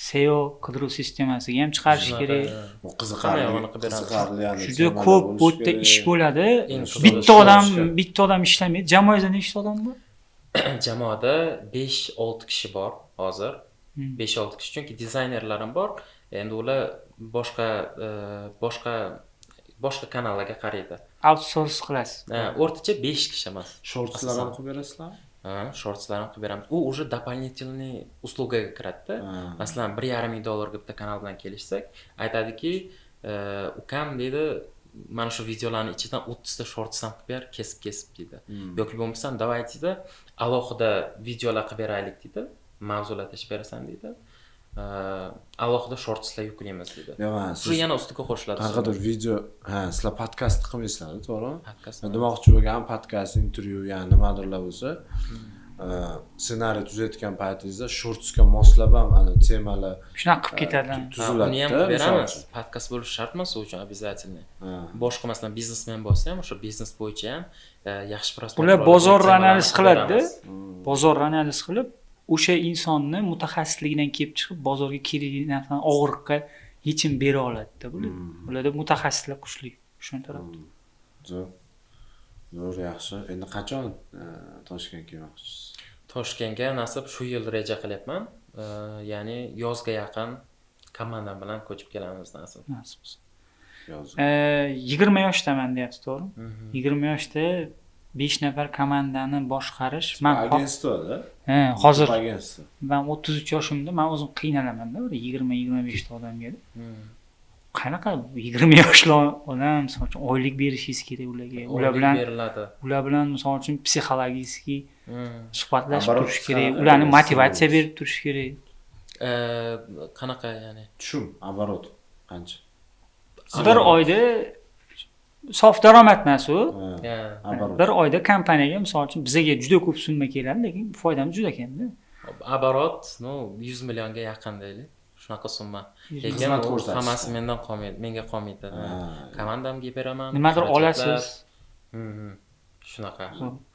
SEO qidiruv sistemasiga ham chiqarish kerak. Bu qiziqarli. Juda ko'p bu yerda ish bo'ladi. Bitta odam ishlamaydi. Jamoangizda nechta odam bor? Jamoada 5-6 kishi bor hozir. 5-6 kishi, chunki dizaynerlarim bor. Endi ular boshqa kanallarga qaraydi. Outsource qilasiz. O'rtacha 5 kishi emas. Shortslarni qilib berasizlar? Shortslarni qilib beramiz. U уже дополнительный услугаga kiradi. Masalan, $1,5 bitta kanal bilan kelishsak, aytadiki, ukam deydi, mana shu videolarning ichidan 30 ta shorts ham qilib ber, kesib deydi. Yoki bo'lmasam, davaytida alohida videolar qilib beraylik deydi. Mavzular tashib berasan deydi. Alohida shortslar yuklaymiz deydi. Shu yana ustiga qo'shiladi. Qanaqadir video, sizlar podkast qilmaysizlar, to'g'rimi? Podkast. Demoqchi bo'lgan podkast, intervyu, ya'ni nimadirlar bo'lsa, ssenariy tuzayotgan paytingizda shortsga moslab ham ana temalar shunaqa qilib ketadi. Uni ham beramiz. Podkast bo'lishi shart emas, u uchun обязательно. Boshqa masalan biznesmen bo'lsa ham, o'sha biznes bo'yicha ham yaxshi prosper. Ular bozor analiz qiladi-da. Bozor analiz qilib, o'sha insonni mutaxassisligidan kelib chiqib bozorga kerakli narsani og'riqqa yechim bera oladi-da bular. Ularda mutaxassislar kuchli shu tarafda. Zo'r, yaxshi. Endi qachon Toshkentga kelmoqchisiz? Toshkentga nasib shu yil reja qilyapman. Ya'ni yozga yaqin komandam bilan ko'chib kelamiz nasib. 20 yoshdaman deyapsiz, to'g'rimi? 20 yoshda 5 nafar komandani boshqarish. Men agentstoda. Hozir men 33 yoshimda men o'zim qiynalaman-da, 20-25 ta odamga. Qanaqa 20 yoshli odam, misol uchun oylik berishingiz kerak ularga. Ular bilan misol uchun psixologik suhbatlashib turish kerak, ularni motivatsiya berib turish kerak. Qanaqa ya'ni? Tushum, оборот qancha? Bir oyda sof daromad emas u. Bir oyda kompaniyaga misol uchun bizga juda ko'p summa keladi, lekin foydamiz juda kam-da. Оборот, 100 millionga yaqin deylik. Shunaqa summa. Lekin hammasi mendan qolmaydi, menga qolmaydi. Komandamga beraman. Nimadir olasiz. Shunaqa.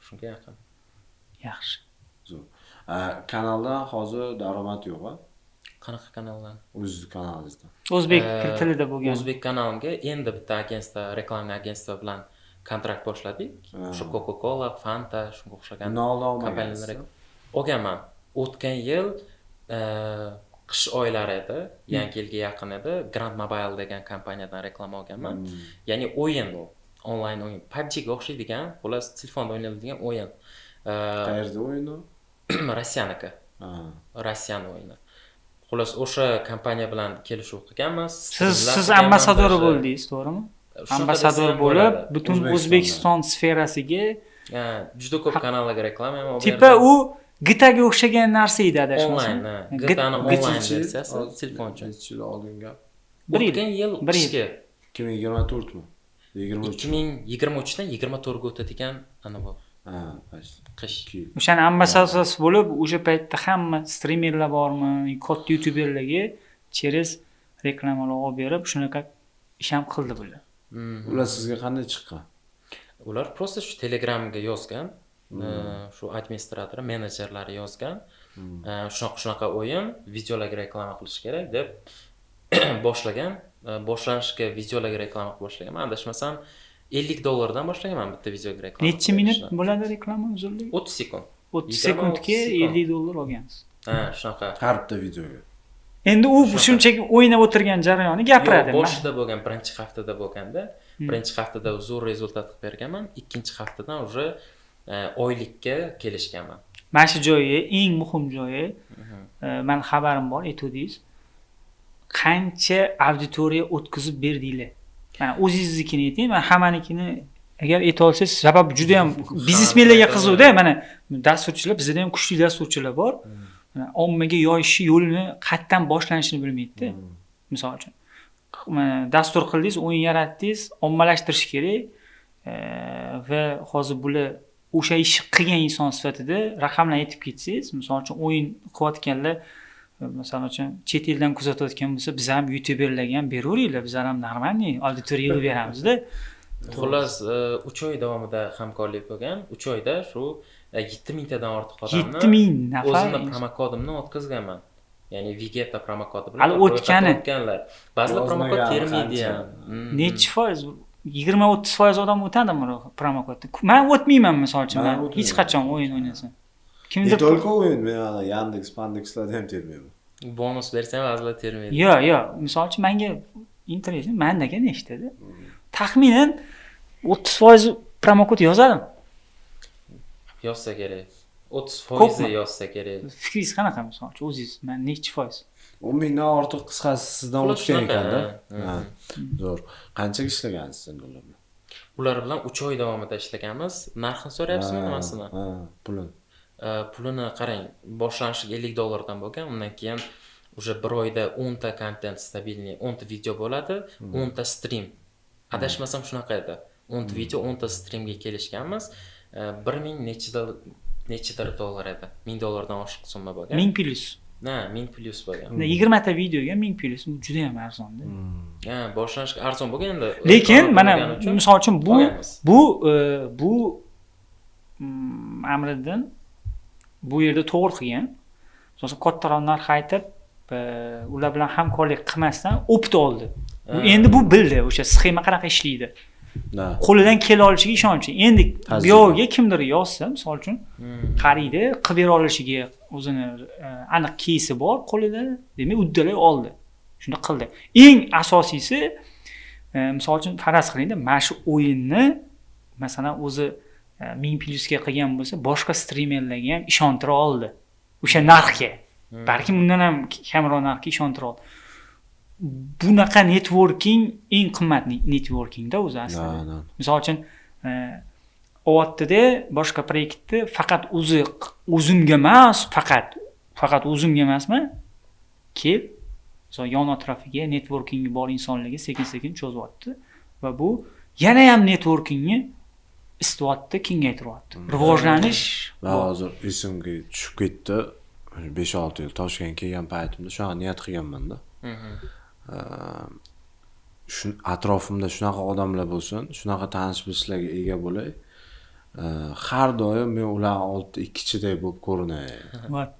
Shunga yaqin. Yaxshi. Zo'r. Kanaldan hozir daromad yo'q-a? Qanaqa kanaldan? O'z kanalingizdan. O'zbek tilida bo'lgan. O'zbek kanalimga endi bitta agentство, reklama agentство bilan kontrakt boshladik. O'sha Coca-Cola, Fanta, shunga o'xshagan kompaniyalar olganman. O'tgan yil qish oylari edi, yangi yilga yaqin edi, Grand Mobile degan kompaniyadan reklama olganman. Ya'ni o'yin bu, onlayn o'yin. PUBG ga o'xshaydigan, xullas telefonda o'ynaladigan o'yin. Qayerda o'yin u? Rossiyaniki. Rossiyan o'yini. Xullas o'sha kompaniya bilan kelishuv qilganmiz. Siz ambassador bo'ldingiz, to'g'rimi? Ambassador bo'lib, butun O'zbekiston sferasiga juda ko'p kanallarga reklama ham olganman. Tipa u GTAga o'xshagan narsa edi adashmasam. Onlayn, GTAning onlayn versiyasi telefon uchun. Necha yil oldin gap? O'tgan yil qishki 2024mi? 2023dan 24ga o'tadigan ana bu. Ha, qish. O'shani ambassadorasi bo'lib, o'sha paytda hamma streamerlar bormi, katta youtuberlarga через reklamalar olib berib, shunaqa ish ham qildi bular. Ular sizga qanday chiqqan? Ular просто shu Telegramga yozgan. Shu administrator, menejerlari yozgan. Shunaqa o'yin, videolarga reklama qilish kerak deb boshlagan. Boshlanishiga videolarga reklama qilib boshlagan. Men adashmasam $50 dan boshlaganman bitta videoga reklama. Necha minut bo'ladi reklama uzunligi? 30 sekund. 30 sekundga $50 olgansiz. Ha, shunaqa. Har bitta videoga. Endi u shunchaki o'ynab o'tirgan jarayonni gapiradi. Boshida bo'lgan, birinchi haftada bo'lganda, birinchi haftada zo'r rezultat qilib berganman, ikkinchi haftadan уже oylikka kelishganman. Mana shu joyi eng muhim joyi, men xabarim bor, aytdingiz. Qancha auditoriya o'tkazib berdinglar? Mana o'zingiznikini ayting, men hammanikini agar ayta olsangiz, sababi juda ham biznesmenlarga qiziqda, mana dasturchilar, bizda ham kuchli dasturchilar bor. Ommaga yoyishi yo'lini qayerdan boshlanishini bilmaydi-da. Misol uchun, dastur qildingiz, o'yin yaratdingiz, ommalashtirish kerak va hozir bular o'sha ishni qilgan inson sifatida raqamlarni aytib ketsangiz, misol uchun o'yin qilayotganlar, misol uchun chet eldan kuzatayotgan bo'lsa, biz ham youtuberlarga ham beraveringlar, bizlar ham normalniy auditoriya yig'ib beramiz-da. Xullas, 3 oy davomida hamkorlik bo'lgan. 3 oyda shu 7000 tadan ortiq odamni 7000 nafar o'zimning promokodimni o'tkazganman. Ya'ni Vegeta promokodi bilan hali o'tganlar. Ba'zilar promokod termaydi ham. Necha foiz? 20-30% odam o'tadimi promokodda? Men o'tmayman misol uchun. Men hech qachon o'yin o'ynasam. Kimdir только o'yin, men ana Yandex, Pandexlarda ham termayman. Bonus bersam ba'zilar termaydi. Yo'q, misol uchun menga interes, mendaga nechtada? Taxminan 30% promokod yozadim. Yozsa kerak. 30% yozsa kerak. Fikringiz qanaqa misol uchun o'zingiz? Men necha foiz? 10,000 dan ortiq qisqasi sizdan o'tgan ekan-da. Ha. Zo'r. Qanchaga ishlagansiz endi ular bilan? Ular bilan 3 oy davomida ishlaganmiz. Narxini so'rayapsizmi nimasini? Ha, pulini. Pulini qarang, boshlanishiga $50 dan bo'lgan. Undan keyin уже 1 oyda 10 ta kontent stabilniy, 10 ta video bo'ladi, 10 ta stream. Adashmasam shunaqa edi. 10 ta video, 10 ta streamga kelishganmiz. 1000 nechidir dollar edi. $1000 dan oshiq summa bo'lgan. 1000 plus. Na, 1000 plus bo'lgan. 20 ta videoga 1000 plus juda ham arzon-da. Ha, boshlanishga arzon bo'lgan endi. Lekin mana misol uchun bu Amriddin bu yerda to'g'ri qilgan. Asosan kattaroq narx aytib, ular bilan hamkorlik qilmasdan opit oldi. Endi bu bildi, o'sha sxema qanaqa ishlaydi. Qo'lidan kela olishiga ishonchi. Endi bu yo'lga kimdir yozsa, misol uchun, qariydi, qilib bera olishiga o'zini aniq keysi bor qo'lida, demak, uddalay oldi. Shuni qildi. Eng asosiysi, misol uchun faraz qiling-da, mana shu o'yinni masalan o'zi 1000 plusga qilgan bo'lsa, boshqa streamerlarga ham ishontira oldi. O'sha narxga. Balki undan ham kamroq narxga ishontira oldi. Bunaqa networking eng qimmat networkingda o'zi aslida. Misol uchun, o'tda boshqa proyektni faqat o'zimga emas, faqat o'zimga emasmi? Kel, misol yon atrofiga networkingi bor insonlarga sekin-sekin cho'zyapti va bu yana ham networkingni istiqbolda kengaytiryapti. Rivojlanish va hozir esimga tushib ketdi. 5-6 yil Toshkentga kelgan paytimda shu niyat qilganman-da. Shu atrofimda shunaqa odamlar bo'lsin, shunaqa tanish-bilishlarga ega bo'lay. Har doim men ular oldida ikkichiday bo'lib ko'rinay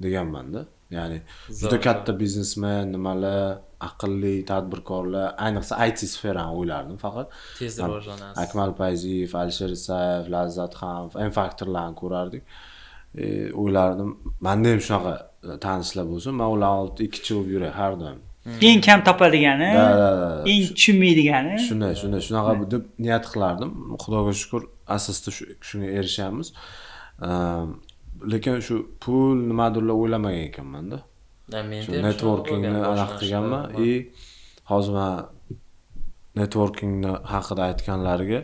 deganman-da. Ya'ni juda katta biznesmen, nimalar, aqlli tadbirkorlar, ayniqsa IT sferani o'ylardim faqat. Tez rivojlanasiz. Akmal Payziyev, Alisher Isayev, Lazzat Xanov, M-faktorlarni ko'rardik. O'ylardim, menda ham shunaqa tanishlar bo'lsin, men ular oldida ikkichi bo'lib yuray har doim. Eng kam topadigani, eng tushunmaydigani. Shunaqa deb niyat qilardim. Xudoga shukr, asosda shunga erishamiz. Lekin shu pul nimadirlar o'ylamagan ekanman-da. Shu networkingni aniq qilganman. Hozir men networkingni haqida aytganlariga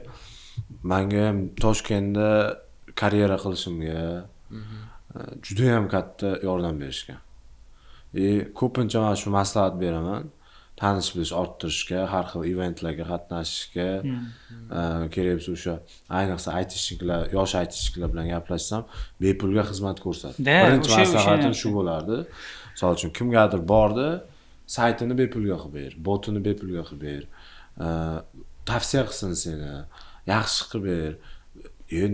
menga ham Toshkentda karyera qilishimga, juda ham katta yordam berishgan. Ko'pincha men shu maslahat beraman. Tanish bilish orttirishga, har xil eventlarga qatnashishga, kerak bo'lsa o'sha ayniqsa aytishchilar, yosh aytishchilar bilan gaplashsam, bepulga xizmat ko'rsatdi. Birinchi maslahatim shu bo'lardi. Misol uchun kimgadir bordi, saytini bepulga qilib ber, botini bepulga qilib ber, tavsiya qilsin seni, yaxshi qilib ber.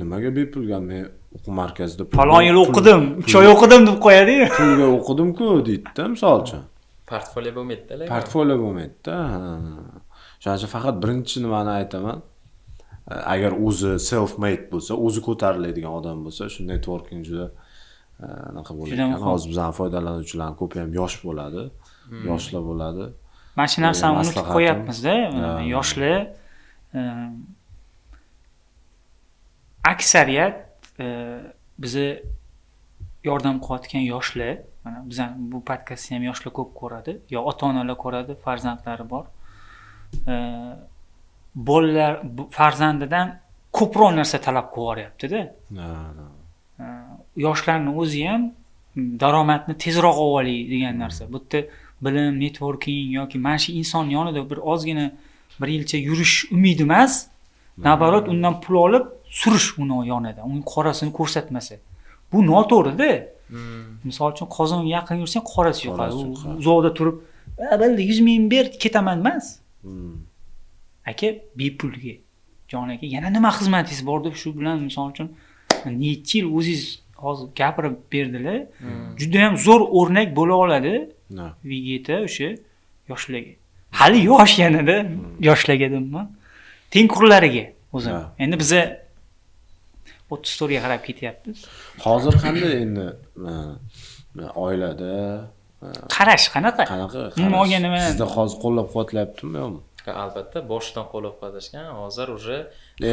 Nimaga bepulga? Men o'quv markazida falon yil o'qidim, 3 oy o'qidim deb qo'yadi-yu. Pulga o'qidim-ku deydi-da, misol uchun. Portfolio bo'lmaydi-da. Portfolio bo'lmaydi-da. Shuning uchun faqat birinchi nimani aytaman. Agar o'zi self made bo'lsa, o'zi ko'tariladigan odam bo'lsa, shu networking juda anaqa bo'ladi. Hozir bizning foydalanuvchilar ko'p ham yosh bo'ladi, yoshlar bo'ladi. Mana shu narsani unutib qo'yapmiz-da. Yoshlar aksariyat bizni yordam qilayotgan yoshlar, mana bizning bu podkastni ham yoshlar ko'p ko'radi, yo ota-onalar ko'radi, farzandlari bor. Bolalar farzandidan ko'proq narsa talab qilib yuboryapti-da. Yoshlarning o'zi ham daromadni tezroq olib degan narsa. Bu yerda bilim, networking yoki mana shu inson yonida bir ozgina bir yilcha yurish umidi emas, nabarot undan pul olib surish uni yonida, uning qorasini ko'rsatmasa. Bu noto'g'ri-da. Misol uchun qozonga yaqin yursang qorasi yo'qadi. Uzoqda turib, "Bildi 100 ming ber, ketaman" emas. Aka, bepulga. Jon aka, yana nima xizmatingiz bor deb shu bilan misol uchun necha yil o'zingiz hozir gapirib berdilar. Juda ham zo'r o'rnak bo'la oladi. Vigeta o'sha yoshlarga. Hali yosh yanada yoshlarga deyman. Tengqurlariga o'zim. Endi biza 34 ga qarab ketyapmiz. Hozir qanday endi oilada qarash qanaqa? Nimaga nima? Sizda hozir qo'llab-quvvatlayaptimi yo'qmi? Albatta, boshdan qo'llab-quvvatlashgan. Hozir уже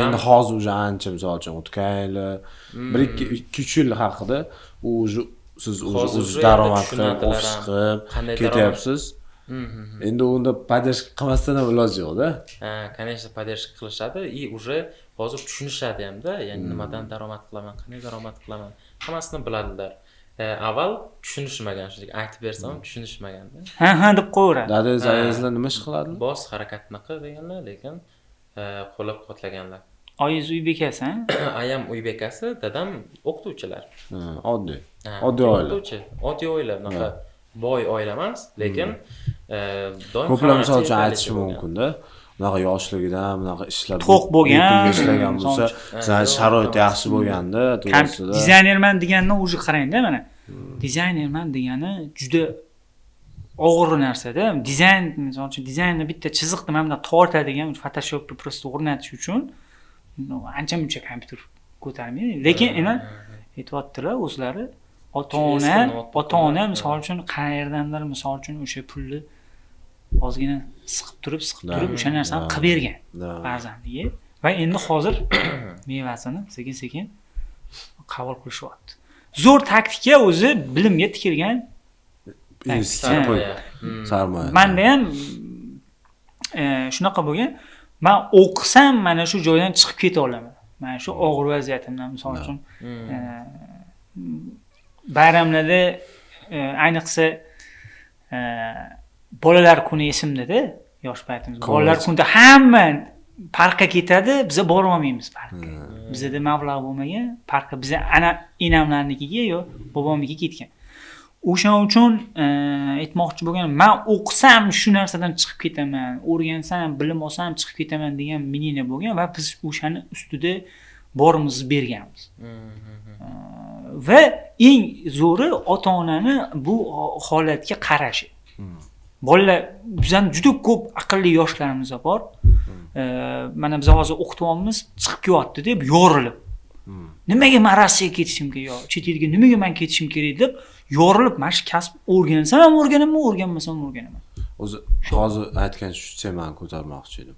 endi hozir уже ancha misol uchun o'tgan yil 1-2 yil haqida siz o'z daromad qilib, ofis qilib ketyapsiz. Endi unda поддержка qilmasdan ham iloji yo'q-da. Конечно, поддержка qilishadi. Уже hozir tushunishadi ham-da, ya'ni nimadan daromad qilaman, qanday daromad qilaman, hammasini biladilar. Avval tushunishmagan, shunday aytib bersam ham tushunishmaganda. Ha deb qo'yaveradi. Dadangizlar ayangizlar nima ish qiladi? Bos harakatni qil deganlar, lekin qo'llab-quvvatlaganlar. Oyingiz uy bekasi, Ayam uy bekasi, dadam o'qituvchilar. Oddiy oila. Oddiy oila, bunaqa boy oila emas, lekin doim ko'plar misol uchun aytish mumkin-da. Bunaqa yoshligidan bunaqa ishlar to'q bo'lgan, ishlagan bo'lsa, sharoit yaxshi bo'lganda, to'g'risida. Dizaynerman degandan o'zi qarang-da mana. Dizaynerman degani juda og'ir narsa-da. Dizayn, misol uchun dizaynni bitta chiziqni mana bunday tortadigan Photoshopni prosta o'rnatish uchun ancha-muncha kompyuter ko'tarmaydi. Lekin endi aytibdilar o'zlari ota-ona misol uchun qayerdandir misol uchun o'sha pulni ozgina siqib turib o'sha narsani qilib bergan farzandiga va endi hozir mevasini sekin-sekin qabul qilishyapti. Zo'r taktika o'zi bilimga tikilgan sarmoya. Menda ham shunaqa bo'lgan. Men o'qisam mana shu joydan chiqib keta olaman. Mana shu og'ir vaziyatimdan misol uchun bayramlarda ayniqsa bolalar kuni esimda-da, yosh paytimizda. Bolalar kunida hamma parkka ketadi, biz bora olmaymiz parkka. Bizda mablag' bo'lmagan, parkka biz ana enamlarnikiga yo bobomnikiga ketgan. O'shaning uchun aytmoqchi bo'lganim, men o'qisam shu narsadan chiqib ketaman, o'rgansam, bilim olsam chiqib ketaman degan meningda bo'lgan va biz o'shani ustida borimizni berganmiz. Va eng zo'ri ota-onani bu holatga qarashi. Bolalar bizdan juda ko'p aqlli yoshlarimiz bor. Mana biz hozir o'qityapmiz, chiqib kelyapti deb yorilib. Nimaga men Rossiyaga ketishim kerak yo, chet elga nimaga men ketishim kerak deb yorilib, mana shu kasb o'rgansam ham o'rganaman, o'rganmasam ham o'rganaman. O'zi hozir aytgan shu temani ko'tarmoqchi edim.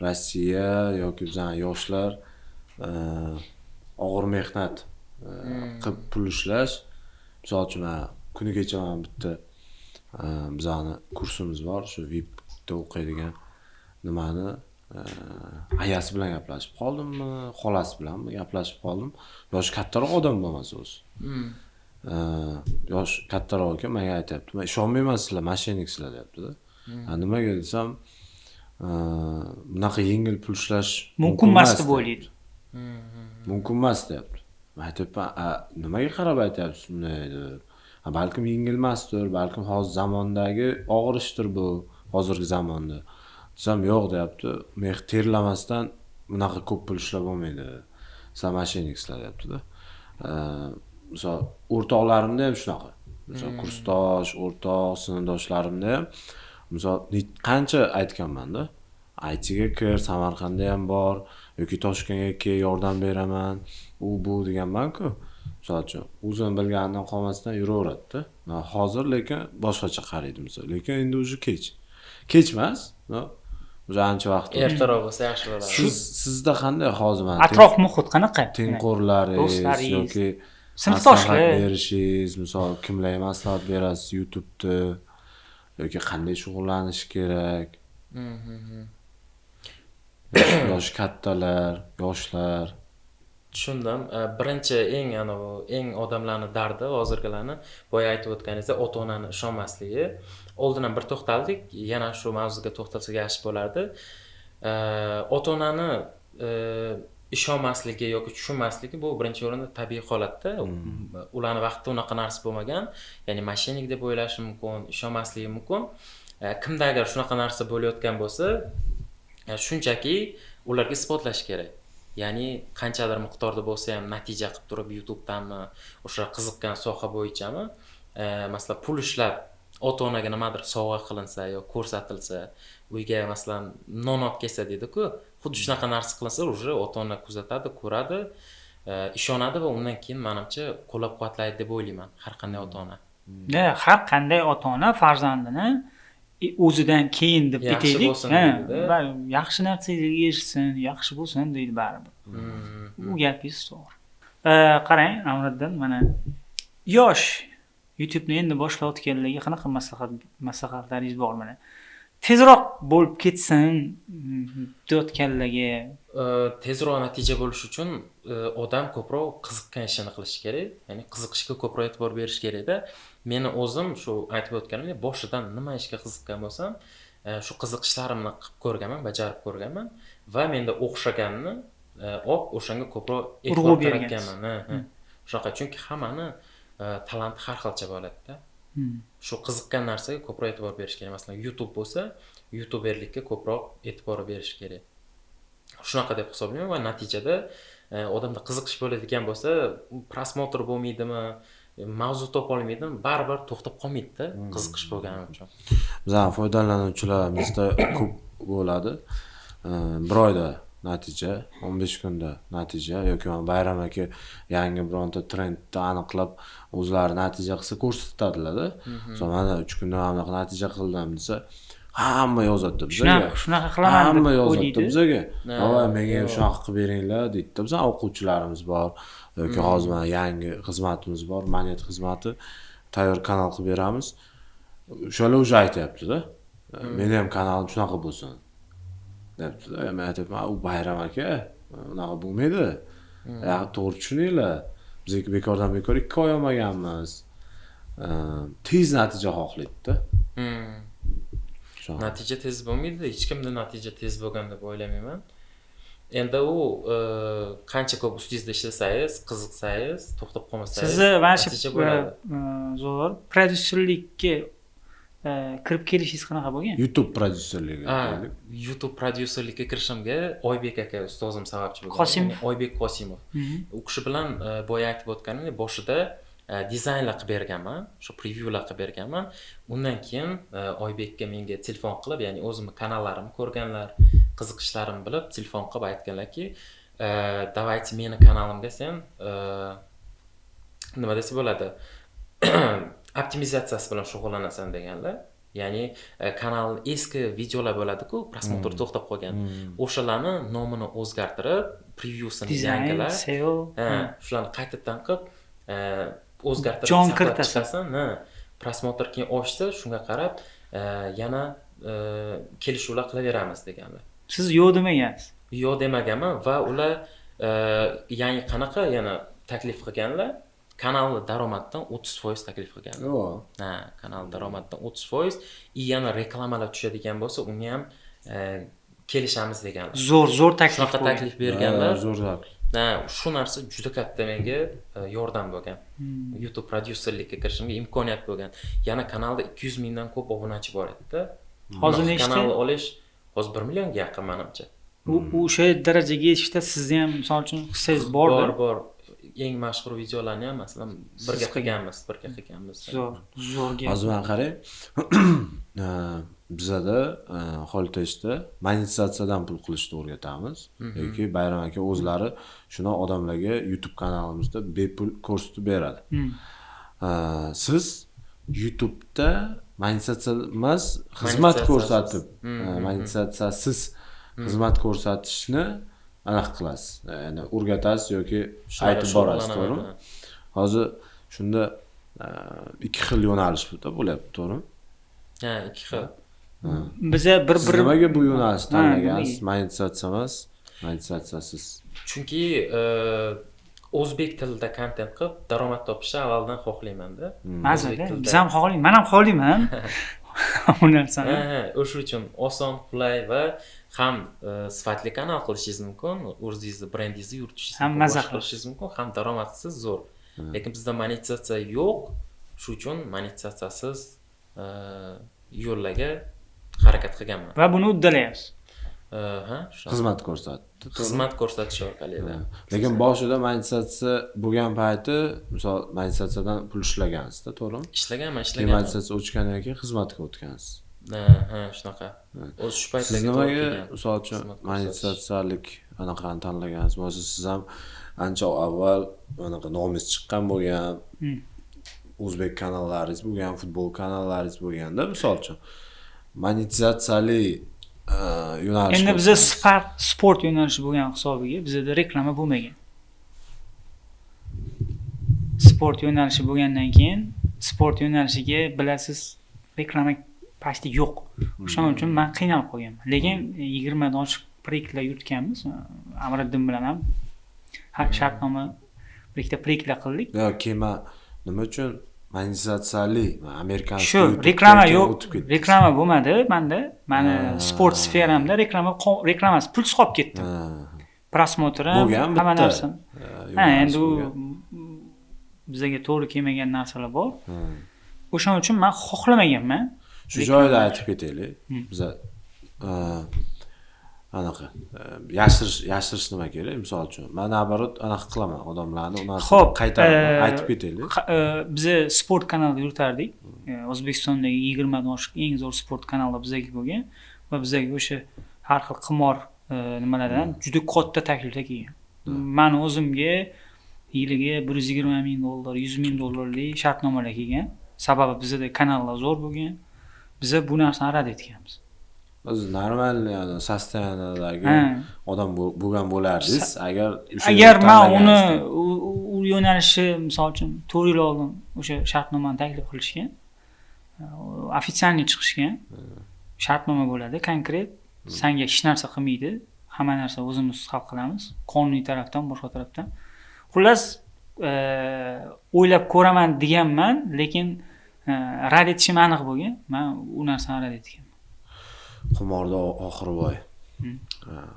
Rossiya yoki bizning yoshlar og'ir mehnat qilib pul ishlash. Misol uchun kuni kecha men bitta bizning kursimiz bor, shu VIPda o'qiydigan nimani ayasi bilan gaplashib qoldimmi, xolasi bilanmi gaplashib qoldim. Yoshi kattaroq odam bo'lmasa o'zi. Yosh kattaroq ekan, menga aytayapti. Men ishonmayman mashinachilar deyapti-da. Nimaga desam, bunaqa yengil pul ishlash mumkin emas deb o'ylaydi. Mumkin emas deyapti. Men aytayapman, nimaga qarab aytyapsiz bunday deb. Balkim yengil emasdir, balkim hozir zamondagi og'ir ishdir bu, hozirgi zamonda. Desam, yo'q deyapti. Men terlamasdan bunaqa ko'p pul ishlab olmaydi. Sizlar mashinachilar deyapti-da. Misol o'rtoqlarimda ham shunaqa. Misol kursdosh, o'rtoq, sinfdoshlarimda ham misol qancha aytganman-da. ITga kir, Samarqandda ham bor, yoki Toshkentga kel, yordam beraman, u bu deganman-ku. Misol uchun, o'zim bilganidan qolmasdan yuraveradi-da. Hozir lekin boshqacha qaraydi misol. Lekin endi o'zi kech. Kech emas, o'zi ancha vaqt. Ertaroq bo'lsa yaxshi bo'ladi. Sizda qanday hozir mana atrof muhit qanaqa? Tengqurlaringiz yoki sinfdoshlar berishingiz, misol kimlarga maslahat berasiz YouTube'da yoki qanday shug'ullanish kerak? Yosh kattalar, yoshlar. Tushundim. Birinchi eng odamlarning dardi hozirgilarni boya aytib o'tganingizda ota-onani ishonmasligi. Oldindan bir to'xtaldik, yana shu mavzuga to'xtalsak yaxshi bo'lardi. Ota-onani ishonmasligi yoki tushunmasligi bu birinchi o'rinda tabiiy holatda. Ularning vaqtida unaqa narsa bo'lmagan, ya'ni mashinik deb o'ylashi mumkin, ishonmasligi mumkin. Kimda agar shunaqa narsa bo'layotgan bo'lsa, shunchaki ularga isbotlash kerak. Ya'ni qanchadir miqdorda bo'lsa ham natija qilib turib YouTube'danmi, o'sha qiziqqan soha bo'yichami, masalan, pul ishlab ota-onaga nimadir sovg'a qilinsa yoki ko'rsatilsa, uyga masalan non olib kelsa deydi-ku, xuddi shunaqa narsa qilinsa, уже ota-ona kuzatadi, ko'radi, ishonadi va undan keyin menimcha qo'llab-quvvatlaydi deb o'ylayman har qanday ota-ona. Har qanday ota-ona farzandini o'zidan keyin deb aytaylik, yaxshi narsaga erishsin, yaxshi bo'lsin deydi baribir. Bu gapingiz to'g'ri. Qarang, Amriddin, mana yosh YouTube'ni endi boshlayotganlarga qanaqa maslahatlaringiz bor mana? Tezroq bo'lib ketsin deyotganlarga, tezroq natija bo'lish uchun odam ko'proq qiziqqan ishini qilishi kerak, ya'ni qiziqishga ko'proq e'tibor berish kerak-da. Meni o'zim shu aytib o'tganimdek, boshidan nima ishga qiziqqan bo'lsam, shu qiziqishlarimni qilib ko'rganman, bajarib ko'rganman va menda o'xshaganini o'shanga ko'proq e'tibor qaratganman. Shunaqa, chunki hammani talanti har xilcha bo'ladi-da. Shu qiziqqan narsaga ko'proq e'tibor berish kerak. Masalan, YouTube bo'lsa, YouTuberlikka ko'proq e'tibor berish kerak. Shunaqa deb hisoblayman va natijada odamda qiziqish bo'ladigan bo'lsa, prosmotr bo'lmaydimi, mavzu topa olmaydimi, baribir to'xtab qolmaydi-da, qiziqish bo'lgani uchun. Bizning foydalanuvchilarimizda ko'p bo'ladi. Bir oyda natija, 15 kunda natija yoki bayram aka yangi bironta trendni aniqlab o'zlari natija qilsa ko'rsatadilar-da. Mana 3 kunda mana natija qildim desa, hamma yozadi bizga. Shunaqa qilaman deb hamma yozadi bizga. Va menga shunaqa qilib beringlar deydi. Bizning o'quvchilarimiz bor yoki hozir mana yangi xizmatimiz bor, Monet xizmati. Tayyor kanal qilib beramiz. O'shalar o'zi aytayapti-da. Meni ham kanalim shunaqa bo'lsin. Debdi-da. Men aytayapman, u bayram aka, unaqa bo'lmaydi. To'g'ri tushuninglar. Biz bekordan bekor 2 oy olmaganmiz. Tez natija xohlaydi-da. Natija tez bo'lmaydi, hech kimda natija tez bo'lgan deb o'ylamayman. Endi u qancha ko'p ustingizda ishlasangiz, qiziqsangiz, to'xtab qolmasangiz, natija bo'ladi. Zo'r, prodyuserlikka kirib kelishingiz qanaqa bo'lgan? YouTube prodyuserligi. YouTube prodyuserlikka kirishimga Oybek aka ustozim sababchi bo'lgan. Qosimov. Oybek Qosimov. U kishi bilan boya aytib o'tganimdek, boshida dizaynlar qilib berganman, shu prevyular qilib berganman. Undan keyin Oybekka menga telefon qilib, ya'ni o'zimni kanallarimni ko'rganlar, qiziqishlarimni bilib telefon qilib aytganlarki, "Давайте meni kanalimga sen nima desa bo'ladi? Optimizatsiyasi bilan shug'ullanasan" deganlar. Ya'ni kanal eski videolar bo'ladi-ku, prosmotr to'xtab qolgan. O'shalarni nomini o'zgartirib, prevyusini yangilab, shularni qaytadan qilib o'zgartirib jon kirtasan. Prosmotr keyin ochsa, shunga qarab yana kelishuvlar qilaveramiz deganlar. Siz yo'q demagansiz. yo'q demaganman va ular yangi qanaqa yana taklif qilganlar kanalni daromadidan 30% taklif qilgan. Ha, kanal daromadidan 30% и yana reklamalar tushadigan bo'lsa, uni ham kelishamiz deganlar. Zo'r taklif. Shunaqa taklif berganlar. Zo'r. Ha, shu narsa juda katta menga yordam bo'lgan. YouTube prodyuserlikka kirishimga imkoniyat bo'lgan. Yana kanalda 200 mingdan ko'p obunachi bor edi-da. Hozir nechta? Kanalni olish hozir 1 millionga yaqin menimcha. U o'sha darajaga yetishda sizni ham misol uchun hissangiz bormi? Bor. Eng mashhur videolarni ham masalan birga qilganmiz. Zo'r gap. Hozir men qarang. Bizada Xolteshda monetizatsiyadan pul qilishni o'rgatamiz yoki Bayram aka o'zlari shuni odamlarga YouTube kanalimizda bepul ko'rsatib beradi. Siz YouTube'da monetizatsiya emas, xizmat ko'rsatib, monetizatsiyasiz xizmat ko'rsatishni aniq qilasiz. Ya'ni o'rgatasiz yoki aytib borasiz, to'g'rimi? Hozir shunda ikki xil yo'nalish bo'lyapti, to'g'rimi? Ha, ikki xil. Biza bir nimaga bu yo'nalishni tanlagansiz? Monetizatsiya emas, monetizatsiyasiz. Chunki o'zbek tilida kontent qilib daromad topishni avvaldan xohlayman-da. Mazada, biz ham xohlaymiz, men ham xohlayman. Bu narsani. O'sha uchun oson, qulay va ham sifatli kanal qilishingiz mumkin, o'zingizni brendingizni yuritishingiz mumkin, maza qilishingiz mumkin, ham daromadsiz zo'r. Lekin bizda monetizatsiya yo'q, shu uchun monetizatsiyasiz yo'llarga harakat qilganman. Va buni uddalayapsiz. Xizmat ko'rsatdi. Xizmat ko'rsatish orqali. Lekin boshida monetizatsiya bo'lgan payti, misol monetizatsiyadan pul ishlagansiz-da, to'g'rimi? Ishlaganman. Monetizatsiya o'tgandan keyin xizmatga o'tgansiz. Ha, shunaqa. O'z shu paytda nimaga misol uchun monetizatsiyalik anaqani tanlagansiz? Bo'lsa siz ham ancha avval anaqa nomingiz chiqqan bo'lgan, o'zbek kanallaringiz bo'lgan, futbol kanallaringiz bo'lganda, misol uchun monetizatsiyali yo'nalish. Endi bizda sport yo'nalishi bo'lgan hisobiga bizda reklama bo'lmagan. Sport yo'nalishi bo'lgandan keyin sport yo'nalishiga bilasiz reklama pasti yo'q. O'shaning uchun men qiynalib qolganman. Lekin 20 dan ochiq proyektlar yuritganmiz. Amriddin bilan ham shartnoma bir ikkita proyektlar qildik. Yo'q, nima uchun monetizatsiyali amerikan shu reklama yo'q, reklama bo'lmadi menda. Meni sport sferamda reklamasi pulsiz qolib ketdi. Prosmotr ham hamma narsa. Endi u bizga to'g'ri kelmagan narsalar bor. O'shaning uchun men xohlamaganman. Shu joyda aytib ketaylik. Biz anaqa yashirish nima kerak? Misol uchun men naborot anaqa qilaman odamlarni, ularni qaytarib aytib ketaylik. Biz sport kanalida yuritardik. O'zbekistondagi 20 dan oshiq eng zo'r sport kanallar bizga bo'lgan va bizga o'sha har xil qimor nimalardan juda katta takliflar kelgan. Men o'zimga yiliga $120,000, $100,000lik shartnomalar kelgan. Sababi bizda kanallar zo'r bo'lgan. Biz bu narsani rad etganmiz. O'zi normal, ya'ni sostenadagi odam bo'lgan bo'lardingiz, agar men uni u yo'nalishni misol uchun 4 yil oldin o'sha shartnomani taklif qilishgan. Ofitsialniy chiqishgan. Shartnoma bo'ladi, konkret, senga hech narsa qilmaydi. Hamma narsa o'zimiz hal qilamiz. Qonuniy tarafdan, boshqa tarafdan. Xullas, o'ylab ko'raman deganman, lekin rad etishim aniq bo'lgan. Men u narsani rad etganman. Qimorda oxiri voy.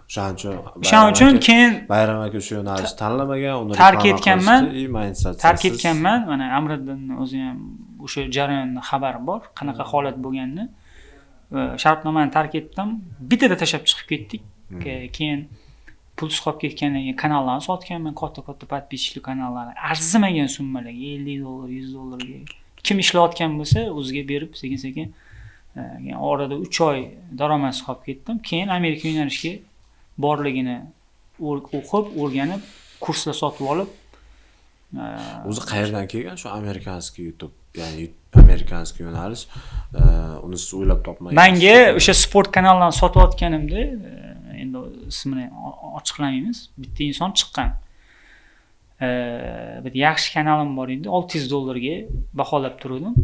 O'shaning uchun keyin Bayram aka shu yo'nalishni tanlamagan, uni tark etganman. Tark etganman. Mana Amriddinning o'zi ham o'sha jarayondan xabari bor, qanaqa holat bo'lganini. Shartnomani tark etdim. Bittada tashab chiqib ketdik. Keyin pulsiz qolib ketgandan keyin kanallarni sotganman, katta podpischilik kanallarni. Arzimagan summalarga, $50, $100 kim ishlayotgan bo'lsa, o'ziga berib sekin-sekin orada 3 oy daromadsiz qolib ketdim. Keyin Amerika yo'nalishiga borligini o'qib, o'rganib, kurslar sotib olib, o'zi qayerdan kelgan shu amerikanskiy YouTube, ya'ni amerikanskiy yo'nalish, uni siz o'ylab topmagansiz. Menga o'sha sport kanallarni sotayotganimda, endi ismini ochiqlamaymiz, bitta inson chiqqan. Bir yaxshi kanalim bor edi, $600 baholab turdim.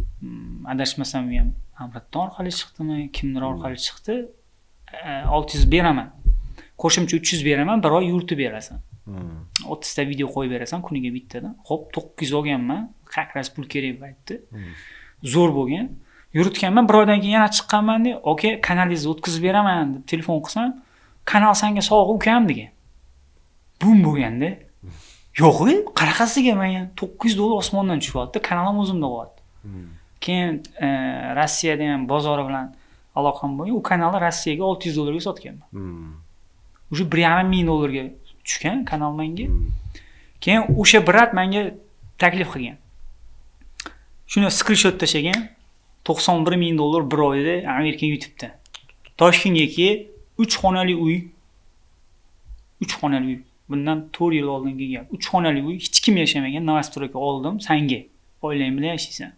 Adashmasam ham Amriddin orqali chiqdimi, kimdir orqali chiqdi. 600 beraman. qo'shimcha 300 beraman, bir oy yuritib berasan. 30 ta video qo'yib berasan kuniga bittadan. Xo'p, 900 olganman. Qaqras pul kerak paytda. Zo'r bo'lgan. Yuritganman, bir oydan keyin yana chiqqanman-da, "Oka, kanalingizni o'tkazib beraman" deb telefon qilsam, "Kanal senga sog'u ukam" degan. Bum bo'lganda. Yo'q, qanaqasiga men $900 osmondan tushyapti, kanalim o'zimda qo'yapti. Keyin Rossiyada ham bozori bilan aloqam bo'lgan. U kanalni Rossiyaga $600 ga sotganman. Уже $1,5 ming tushgan kanal menga. Keyin o'sha brat menga taklif qilgan. Shuni screenshot tashlagan. $91 ming bir oyda Amerika YouTube'da. Toshkentga 3 xonali uy. 3 xonali uy. Bundan 4 yil oldingi gap. 3 xonali uy, hech kim yashamagan Novostroyga oldim, senga. Oilang bilan yashaysan.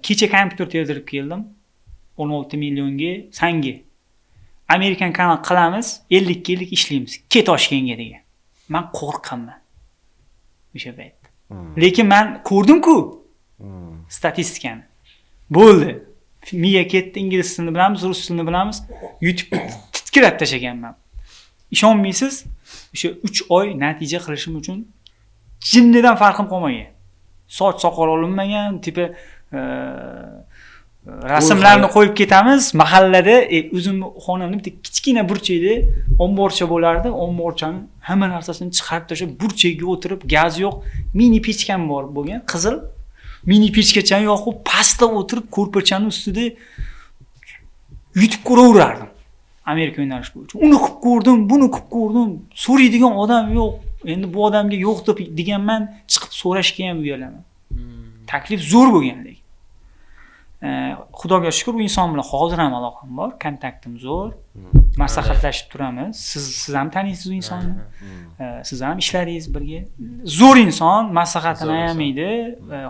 Kecha kompyuter terdirib keldim. 16 millionga senga. Amerikan kanal qilamiz, 50 yillik ishlaymiz. Ket Toshkentga degan. Men qo'rqaman. O'sha paytda. Lekin men ko'rdim-ku. Statistikani. Bo'ldi. Miya ketdi, ingliz tilini bilamiz, rus tilini bilamiz. YouTube titkilab tashaganman. Ishonmaysiz? O'sha 3 oy natija qilishim uchun jinnidan farqim qolmagan. Soch soqol olinmagan, tipi rasmlarni qo'yib ketamiz. Mahallada o'zimni xonamda bitta kichkina burchakda omborcha bo'lardi. Omborchani hamma narsasini chiqarib tashlab, burchakka o'tirib, gaz yo'q, mini pechkam bor bo'lgan, qizil. Mini pechkachani yoqib, pastda o'tirib, ko'rpachaning ustida yutib ko'raverardim. Amerika yo'nalish bo'yicha. Uni qilib ko'rdim, buni qilib ko'rdim. So'raydigan odam yo'q. Endi bu odamga yo'q deb deganman, chiqib so'rashga ham uyalaman. Taklif zo'r bo'lgan lekin. Xudoga shukr, u inson bilan hozir ham aloqam bor, kontaktim zo'r. Maslahatlashib turamiz. Siz ham taniysiz u insonni. Siz ham ishladingiz birga. Zo'r inson, maslahatini ayamaydi,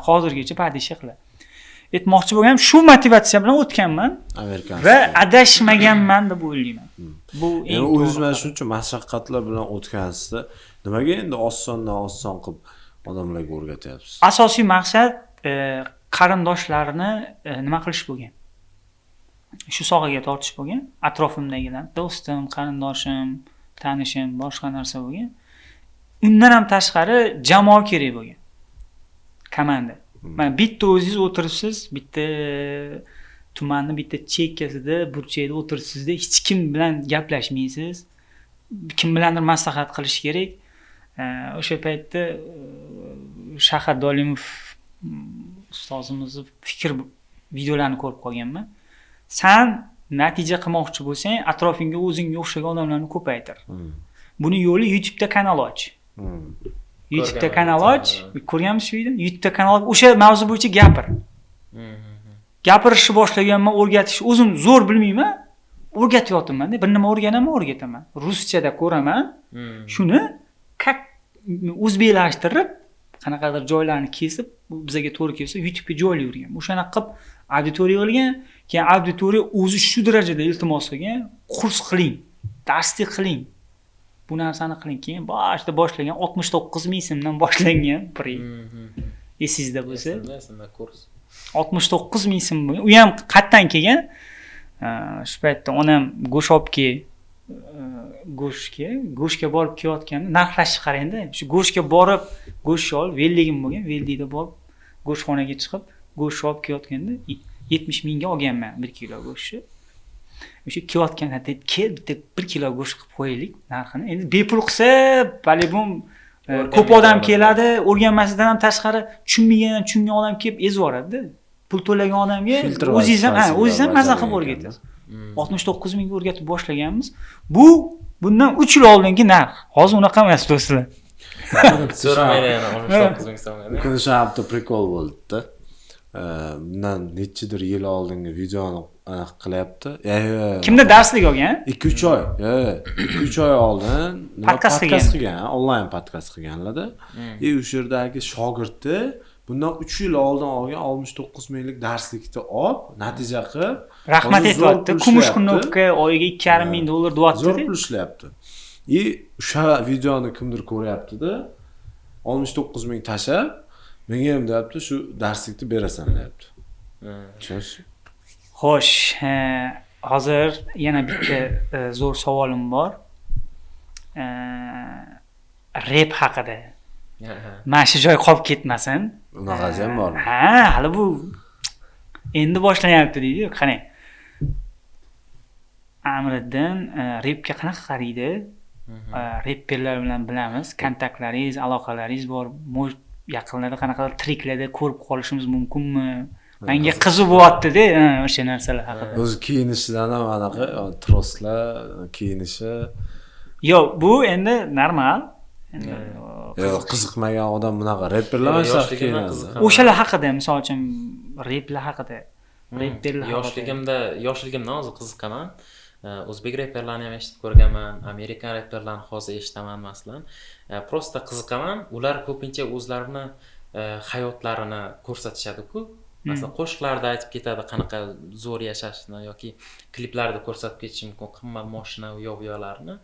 hozirgacha padisha qiladi. Aytmoqchi bo'lganim, shu motivatsiya bilan o'tganman va adashmaganman deb o'ylayman. Bu eng to'g'ri. O'zingiz mana shuncha mashaqqatlar bilan o'tgansizda, nimaga endi osondan oson qilib odamlarga o'rgatyapsiz? Asosiy maqsad qarindoshlarni nima qilish bo'lgan. Shu sohaga tortish bo'lgan. Atrofimdagilar, do'stim, qarindoshim, tanishim, boshqa narsa bo'lgan. Undan ham tashqari jamoa kerak bo'lgan. Komanda. Mana bitta o'zingiz o'tiribsiz, bitta tumanni bitta chekkasida, burchakda o'tiribsizda, hech kim bilan gaplashmaysiz. Kim bilandir maslahat qilish kerak. O'sha paytda Shahar Dolimov ustozimizni fikr videolarini ko'rib qolganman. Sen natija qilmoqchi bo'lsang, atrofingga o'zingga o'xshagan odamlarni ko'paytir. Buni yo'li YouTube'da kanal och. YouTube'da kanal och, ko'rganmisiz shu videoni? YouTube'da kanal o'sha mavzu bo'yicha gapir. Gapirishni boshlaganman, o'rgatish o'zim zo'r bilmayman. O'rgatyapman-da, bir nima o'rgataman. Ruschada ko'raman. Shuni o'zbeklashtirib, qanaqadir joylarni kesib, bizga to'g'ri kelsa YouTube'ga joylayvergan. O'shani qilib auditoriya olgan, keyin auditoriya o'zi shu darajada iltimos qilgan, kurs qiling, darslik qiling. Bu narsani qiling. Keyin boshda boshlagan 69 ming so'mdan boshlangan pri. Esingizda bo'lsa, esimda kurs. 69 ming so'm bo'lgan. U ham qayerdan kelgan? Shu paytda onam go'shopga go'shtga borib kelayotganda narxlashib qarang-da. Shu go'shtga borib, go'sht olib, velligim bo'lgan, vellikda borib, go'shtxonaga chiqib, go'sht olib kelayotganda 70 mingga olganman 1 kilo go'shtni. O'sha kelayotganda kel bitta 1 kilo go'sht qilib qo'yaylik narxini. Endi bepul qilsa, balibum ko'p odam keladi, o'rganmasidan ham tashqari tushungan odam kelib ezib yuboradi-da. Pul to'lagan odamga o'zingiz ham maza qilib o'rgatasiz. 69 mingga o'rgatib boshlaganmiz. Bundan 3 yil oldingi narx. Hozir unaqa emas do'stlar. So'ramayman 69 ming so'mga. Kun sharpda prikol bo'ldi-da. Bundan nechidir yil oldingi videoni qilyapti. Kimda darslik olgan? 2-3 oy. 2-3 oy oldin podkast qilgan, onlayn podkast qilganlar-da. O'sha yerdagi shogirdi bundan 3 yil oldin olgan 69 minglik darslikni olib, natija qilib, rahmat aytibdi. Kumush kunnovka oyiga $2,5 ming deyapti. Zo'r pul ishlayapti. O'sha videoni kimdir ko'ryapti-da, 69 ming tashab, menga ham deyapti, shu darslikni berasan deyapti. Tushunsiz? Xo'sh, hozir yana bitta zo'r savolim bor. rep haqida. Mana shu joy qolib ketmasin. Unaqasi ham bormi? Ha, hali bu endi boshlanyapti deydi. Qarang. Amriddin repga qanaqa qaraydi? Repperlar bilan bilamiz, kontaktlaringiz, aloqalaringiz bor. Yaqinlarda qanaqadir triklarda ko'rib qolishimiz mumkinmi? Menga qiziq bo'lyapti-da, o'sha narsalar haqida. O'zi kiyinishidan ham anaqa troslar, kiyinishi. Yo'q, bu endi normal. Yo'q, qiziqmagan odam bunaqa repperlar emas. O'shalar haqida, misol uchun replar haqida. Repperlar yoshligimdan o'zi qiziqaman. O'zbek repperlarini ham eshitib ko'rganman, Amerikan repperlarini hozir eshitaman masalan. Prosta qiziqaman. Ular ko'pincha o'zlarini hayotlarini ko'rsatishadi-ku. Masalan, qo'shiqlarda aytib ketadi qanaqa zo'r yashashni yoki kliplarda ko'rsatib ketishi mumkin qimmat mashina u yo'q-yo'qlarini.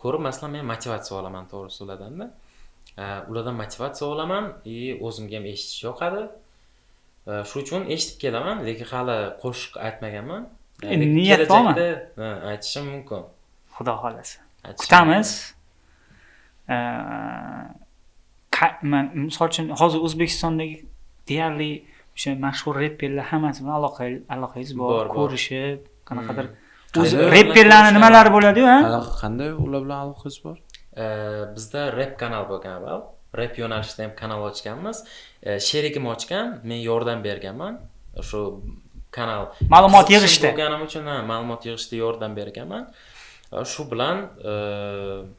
Ko'rib, masalan, men motivatsiya olaman to'g'risi ulardan-da. Ulardan motivatsiya olaman, o'zimga ham eshitish yoqadi. Shu uchun eshitib kelaman, lekin hali qo'shiq aytmaganman. Niyat bormi? Aytishim mumkin. Xudo xolasa. Kutamiz. Men misol uchun hozir O'zbekistondagi deyarli o'sha mashhur repperlar hammasi bilan aloqangiz bor, ko'rishib, qanaqadir o'zi repperlarni nimalari bo'ladi-yu, ha? Qanday ular bilan aloqangiz bor? Bizda rep kanal bo'lgan avval. Rep yo'nalishida ham kanal ochganmiz. Sherigim ochgan, men yordam berganman. Shu kanal ma'lumot yig'ishda bo'lganim uchun ma'lumot yig'ishda yordam berganman. Shu bilan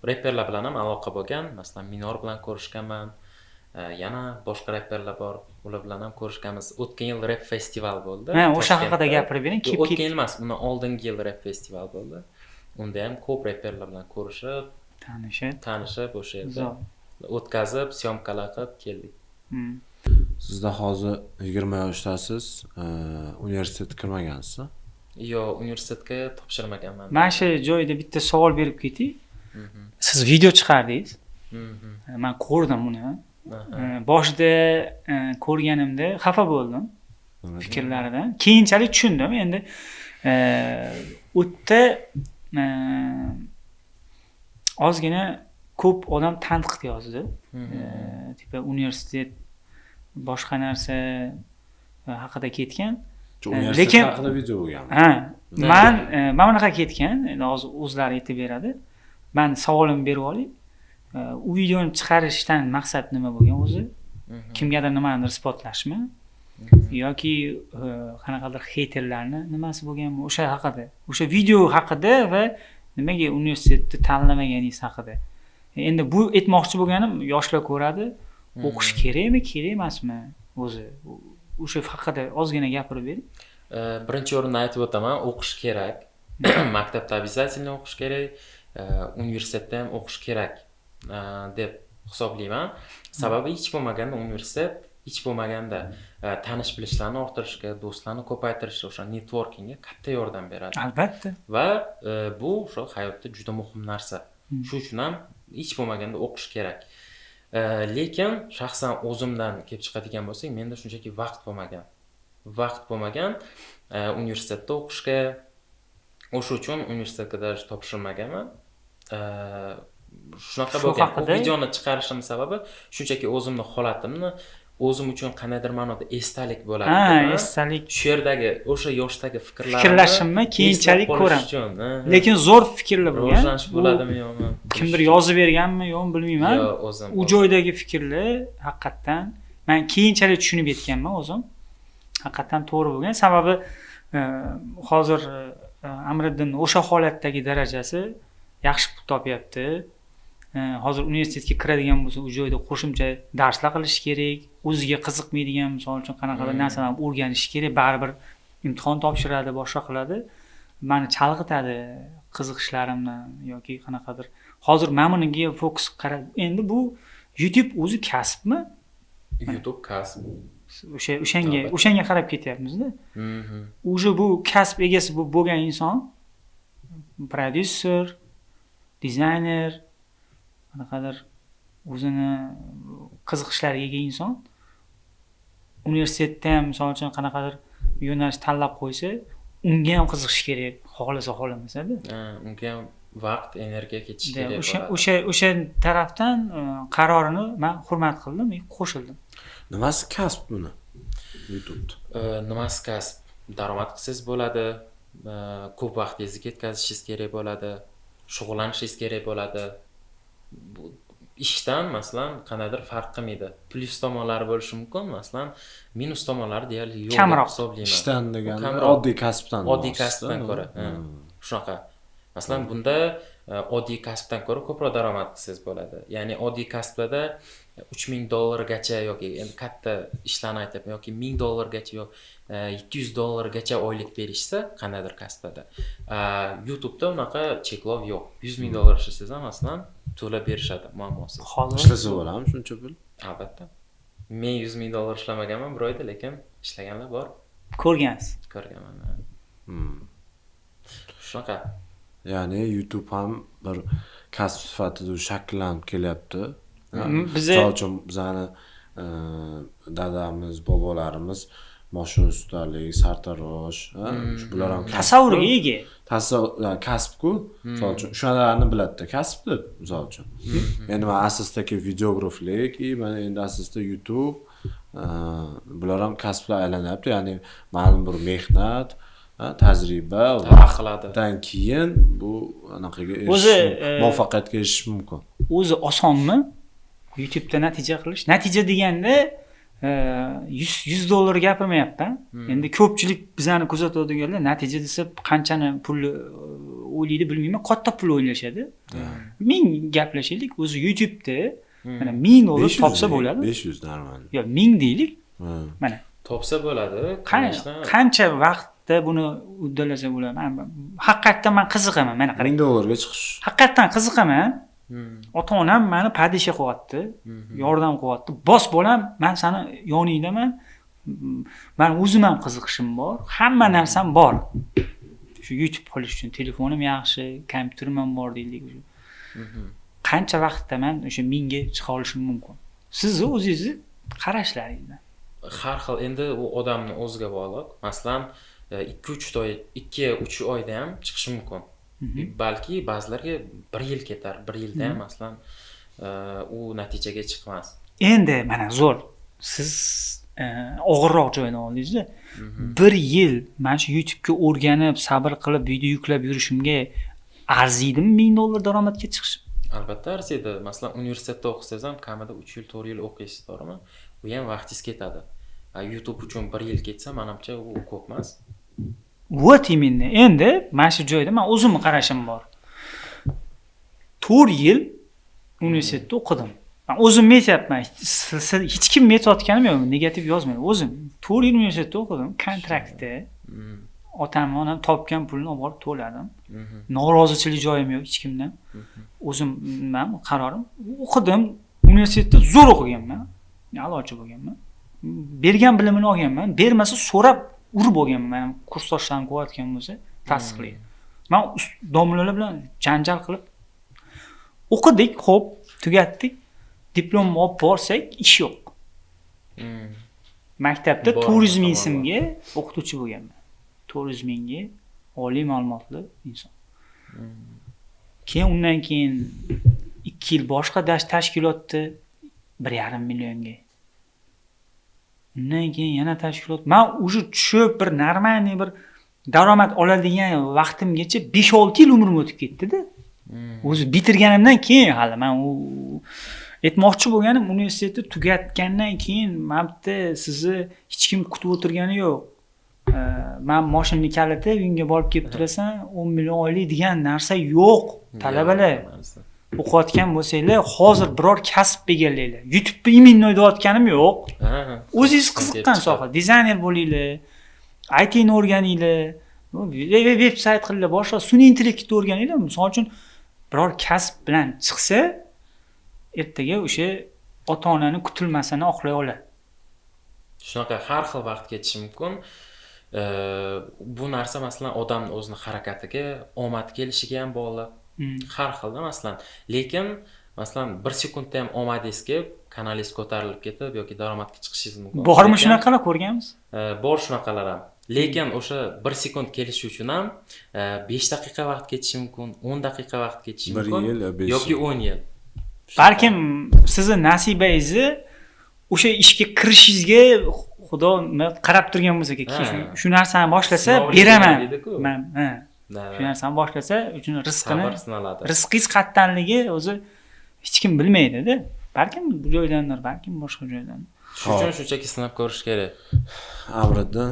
repperlar bilan ham aloqa bo'lgan. Masalan, Minor bilan ko'rishganman. Yana boshqa repperlar bor. Ular bilan ham ko'rishganmiz. O'tgan yil rep festival bo'ldi. Ha, o'sha haqida gapirib bering. O'tgan yil emas, undan oldingi yil rep festival bo'ldi. Unda ham ko'p repperlar bilan ko'rishib, tanishib o'sha yerda o'tkazib, syomkalar qilib keldik. Sizda hozir 20 yoshdasiz, universitetga kirmagansiz? Yo'q, universitetga topshirmaganman. Mana shu joyda bitta savol berib ketay. Siz video chiqardingiz. Men ko'rdim uni. Boshida ko'rganimda xafa bo'ldim fikrlaridan. Keyinchalik tushundim. Endi u yerda ozgina ko'p odam tanqid yozdi. Tipa universitet boshqa narsa haqida ketgan. Lekin haqida video bo'lgan. Ha, men bunaqa ketgan. Endi hozir o'zlari aytib beradi. Men savolimni berib olay. U videoni chiqarishdan maqsad nima bo'lgan o'zi? Kimgadir nimani isbotlashmi? Yoki qanaqadir heyterlarni nimasi bo'lganmi? O'sha haqida. O'sha video haqida va nimaga universitetni tanlamaganingiz haqida. Endi bu aytmoqchi bo'lganim, yoshlar ko'radi. O'qish kerakmi, kerak emasmi o'zi? O'sha haqida ozgina gapirib bering. Birinchi o'rinda aytib o'taman, o'qish kerak. Maktabda обязательно o'qish kerak, universitetda ham o'qish kerak deb hisoblayman. Sababi hech bo'lmaganda universitet, hech bo'lmaganda tanish bilishlarni orttirishga, do'stlarni ko'paytirishga, o'sha networkingga katta yordam beradi. Albatta. Va bu o'sha hayotda juda muhim narsa. Shu uchun ham hech bo'lmaganda o'qish kerak. Lekin shaxsan o'zimdan kelib chiqadigan bo'lsak, menda shunchaki vaqt bo'lmagan. Vaqt bo'lmagan universitetda o'qishga. O'sha uchun universitetga daraja topshirmaganman. Shunaqa bo'lgan. Bu videoni chiqarishim sababi shunchaki o'zimning holatimni o'zim uchun qanaydir ma'noda esdalik bo'ladi. Ha, esdalik. Shu yerdagi o'sha yoshdagi fikrlashimni keyinchalik ko'raman. Lekin zo'r fikrlar bo'lgan. Rivojlanish bo'ladimi yo'qmi? Kimdir yozib berganmi yo'qmi bilmayman. Yo'q, o'zim. U joydagi fikrlar haqiqatan men keyinchalik tushunib yetganman o'zim. Haqiqatan to'g'ri bo'lgan. Sababi hozir Amriddinning o'sha holatdagi darajasi yaxshi pul topyapti. Hozir universitetga kiradigan bo'lsa, u joyda qo'shimcha darslar qilish kerak. O'ziga qiziqmaydigan, misol uchun qanaqadir narsalarni o'rganish kerak. Baribir imtihon topshiradi, boshqa qiladi. Meni chalg'itadi qiziqishlarimdan yoki qanaqadir. Hozir men bunga fokus qarab, endi bu YouTube o'zi kasbmi? YouTube kasb. O'shanga qarab ketyapmiz-da. O'sha bu kasb egasi bo'lgan inson, prodyuser, dizayner, qanaqadir o'zini qiziqishlariga ega inson universitetda ham misol uchun qanaqadir yo'nalish tanlab qo'ysa, unga ham qiziqish kerak, xohlasa xohlamasa-da. Unga ham vaqt energiya ketishi kerak o'sha tarafdan qarorini men hurmat qildim, qo'shildim. Nimasi kasb buni? YouTube'da. Nimasi kasb? Daromad qilsangiz bo'ladi, ko'p vaqtingizni ketkazishingiz kerak bo'ladi, shug'ullanishingiz kerak bo'ladi. Bu ishdan masalan qanaqadir farq qilmaydi. Plyus tomonlari bo'lishi mumkin, masalan, minus tomonlari deyarli yo'q deb hisoblayman. Ishdan degani oddiy kasbdan ko'ra. Shunaqa. Masalan, bunda oddiy kasbdan ko'ra ko'proq daromad qilsangiz bo'ladi. Ya'ni oddiy kasbda $3000 yoki endi katta ishlarni aytyapman, yoki $1000 yoki $700 oylik berishsa qanaqadir kasbda. YouTube'da unaqa cheklov yo'q. $100,000 ishlasangiz ham masalan to'lab berishadi, muammosi. Ishlasa bo'ladimi shuncha pul? Albatta. Men $100,000 ishlamaganman bir oyda, lekin ishlaganlar bor. Ko'rgansiz? Ko'rganman. Shunaqa. Ya'ni YouTube ham bir kasb sifatida shakllanib kelyapti. Misol uchun bizani dadamiz, bobolarimiz mashina ustaligi, sartarosh, bular ham tasavvurga ega. Kasb-ku. Misol uchun shularni biladi, kasb deb, misol uchun. Endi men asosdagi videograflik, mana endi asosda YouTube, bular ham kasblar aylanyapti, ya'ni ma'lum bir mehnat, tajriba vaqtdan keyin bu anaqaga muvaffaqiyatga erishish mumkin. O'zi osonmi? YouTube'da natija qilish. Natija deganda $100 gapirmayapman. Endi ko'pchilik bizani kuzatadiganlar natija desa qanchani pul o'ylaydi bilmayman, katta pul o'ylashadi. Ming gaplashaylik, o'zi YouTube'da mana $1000 topsa bo'ladi. 500 normal. Yo, 1000 deylik. Mana topsa bo'ladi. Qancha vaqtda buni uddalasa bo'ladi. Haqiqatan men qiziqaman, mana qarang. $1000 chiqish. Haqiqatan qiziqaman. Ota-onam meni padisha qilyapti, yordam qilyapti. Bos bolam, men seni yoningdaman. Men o'zim ham qiziqishim bor, hamma narsam bor. Shu YouTube qilish uchun telefonim yaxshi, kompyuterim ham bor deylik. Qancha vaqtda men o'sha 1000 ga chiqa olishim mumkin? Sizni o'zingizni qarashlaringizdan. Har xil, endi u odamning o'ziga bog'liq. Masalan, 2-3 oyda ham chiqishi mumkin. Balki ba'zilarga 1 yil ketar, 1 yilda ham masalan u natijaga chiqmas. Endi mana zo'r. Siz og'irroq joydan oldingiz-da. 1 yil mana shu YouTube'ga o'rganib, sabr qilib video yuklab yurishimga arziydimi $1000 daromadga chiqish? Albatta arziydi. Masalan, universitetda o'qisangiz ham kamida 3 yil, 4 yil o'qiysiz, to'g'rimi? Bu ham vaqtingiz ketadi. YouTube uchun 1 yil ketsa, menimcha u ko'p emas. Вот именно. Endi mana shu joyda men o'zimni qarashim bor. 4 yil universitetda o'qidim. Men o'zim aytyapman, hech kim aytayotganim yo'q, negativ yozmayman. O'zim 4 yil universitetda o'qidim, kontraktda. Otam-onam topgan pulni olib borib to'ladim. Norozichilik joyim yo'q hech kimdan. O'zim men qarorim o'qidim, universitetda zo'r o'qiganman. A'lochi bo'lganman. Bergan bilimini olganman, bermasa so'rab urib bo'lganman. Kursdoshlarim qo'yayotgan bo'lsa, tasdiqlaydi. Men domlalar bilan janjal qilib o'qidik, xo'p, tugatdik. Diplomni olib borsak, ish yo'q. Maktabda turizm ismga o'qituvchi bo'lganman. Turizmga oliy ma'lumotli inson. Keyin undan keyin 2 yil boshqa tashkilotda 1,5 millionga. Undan keyin yana tashkilot. Men o'sha tushib bir normalniy bir daromad oladigan vaqtimgacha 5-6 yil umrim o'tib ketdi-da. O'zi bitirganimdan keyin hali men u aytmoqchi bo'lganim, universitetni tugatgandan keyin mabda sizni hech kim kutib o'tirgani yo'q. Men mashinani kaliti uyingga borib kelib turasan, 10 million oylik degan narsa yo'q. Talabalar o'qiyotgan bo'lsanglar, hozir biror kasb egallanglar. YouTube'da iminni o'ylayotganim yo'q. O'zingiz qiziqqan soha, dizayner bo'linglar, IT ni o'rganinglar, veb-sayt qilinglar, boshqa sun'iy intellektni o'rganinglar. Misol uchun biror kasb bilan chiqsa, ertaga o'sha ota-onani kutilmasini oqlay oladi. Shunaqa har xil vaqt ketishi mumkin. Bu narsa masalan odamning o'zining harakatiga, omad kelishiga ham bog'liq. Har xilda masalan, lekin masalan 1 sekundda ham omadingiz kelib, kanalingiz ko'tarilib ketib yoki daromadga chiqishingiz mumkin. Bormi shunaqalar ko'rganmiz? Bor shunaqalar ham. Lekin o'sha 1 sekund kelishi uchun ham 5 daqiqa vaqt ketishi mumkin, 10 daqiqa vaqt ketishi mumkin. 1 yil, 5 yoki 10 yil. Balkim sizni nasibangizni o'sha ishga kirishingizga Xudo qarab turgan bo'lsa keyin shu narsani boshlasa beraman. Men shu narsani boshlasa uchun rizqingiz qattanligi o'zi hech kim bilmaydi-da. Balkim bu joydandir, balkim boshqa joydan. Shuning uchun shunchaki sinab ko'rish kerak. Amriddin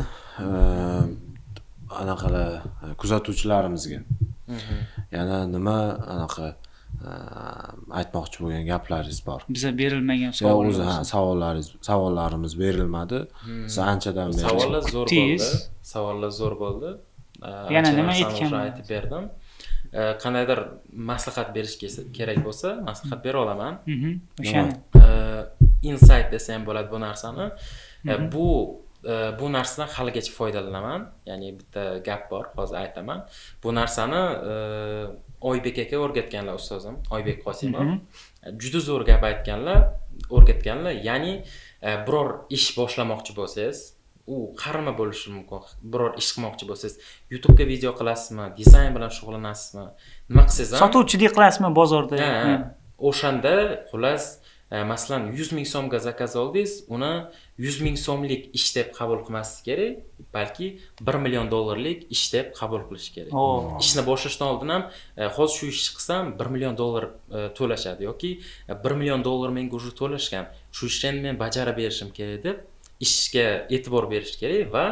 anaqalar kuzatuvchilarimizga yana nima anaqa aytmoqchi bo'lgan gaplaringiz bor? Bizga berilmagan savollarimiz berilmadi. Siz anchadan beri Savollar zo'r bo'ldi. Yana nima aytib berdim. Qandaydir maslahat berish kerak bo'lsa, maslahat bera olaman. O'shani insight desa ham bo'ladi bu narsani. Bu narsadan haligacha foydalanaman. Ya'ni bitta gap bor, hozir aytaman. Bu narsani Oybek aka o'rgatganlar ustozim, Oybek Qosimov. Juda zo'r gap o'rgatganlar. Ya'ni biror ish boshlamoqchi bo'lsangiz, u qarama bo'lishi mumkin. Biror ish qilmoqchi bo'lsangiz, YouTube ga video qilasizmi, dizayn bilan shug'ullanasizmi, nima qilsangiz ham sotuvchilik qilasizmi bozorda? O'shanda xullas masalan 100 ming so'mga zakaz oldingiz, uni 100 ming so'mlik ish deb qabul qilmasligingiz kerak, balki 1 million dollarlik ish deb qabul qilish kerak. Ishni boshlashdan oldin ham hozir shu ishni qilsam 1 million dollar to'lashadi yoki 1 million dollar menga уже to'lashgan. Shu ishni men bajarib berishim kerak deb ishga e'tibor berish kerak va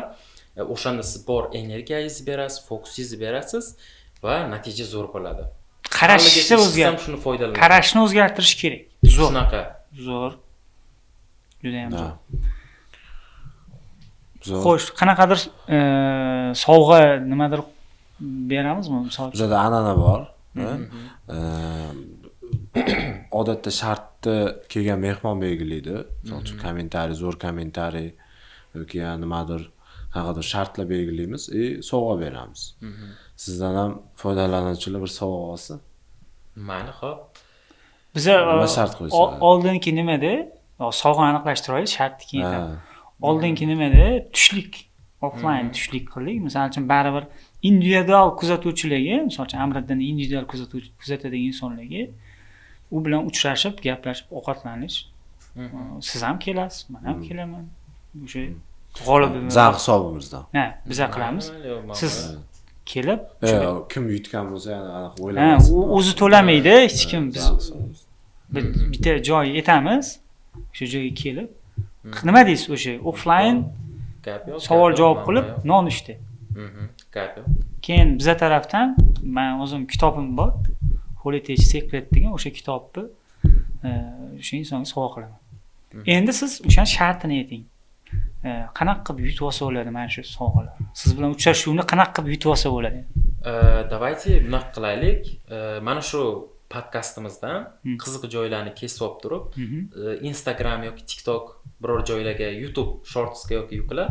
o'shanda siz bor energiyangizni berasiz, fokusingizni berasiz va natija zo'r bo'ladi. Qarashni o'zgartirish kerak. Shunaqa. Zo'r. Juda ham zo'r. Xo'sh, qanaqadir sovg'a nimadir beramizmi? Misol uchun. Bizda an'ana bor. Odatda shartda kelgan mehmon belgilaydi. Misol uchun kommentariy, zo'r kommentariy yoki nimadir qanaqadir shartlar belgilaymiz, sovg'a beramiz. Sizdan ham foydalanuvchilar bir sovg'a olsa. Mayli, xo'p. Biza oldingi nimada? Sovg'ani aniqlashtiraylik, shartni keyin. Oldingi nimada? Tushlik, offline tushlik qildik. Misol uchun baribir individual kuzatuvchilarga, misol uchun Amriddinni individual kuzatadigan insonlarga u bilan uchrashib, gaplashib, ovqatlanish. Siz ham kelasiz, men ham kelaman. O'sha g'olibimiz bizning hisobimizdan. Biza qilamiz. Siz kelib, kim yutgan bo'lsa, aniq o'ylamaysiz. O'zi to'lamaydi, hech kim. Biz bitta joy etamiz. O'sha joyga kelib, nima deysiz o'sha offline savol javob qilib, nonushta. Keyin biza tarafdan men o'zim kitobim bor. Holitage Secret degan o'sha kitobni o'sha insonga sovg'a qilaman. Endi siz o'sha shartini ayting. Qanaqa qilib yutib olsa bo'ladi mana shu sovg'alar? Siz bilan uchrashuvni qanaqa qilib yutib olsa bo'ladi? Давайте bunaqa qilaylik. Mana shu podkastimizdan qiziq joylarni kesib olib turib, Instagram yoki TikTok biror joylarga, YouTube Shortsga yoki yuklab,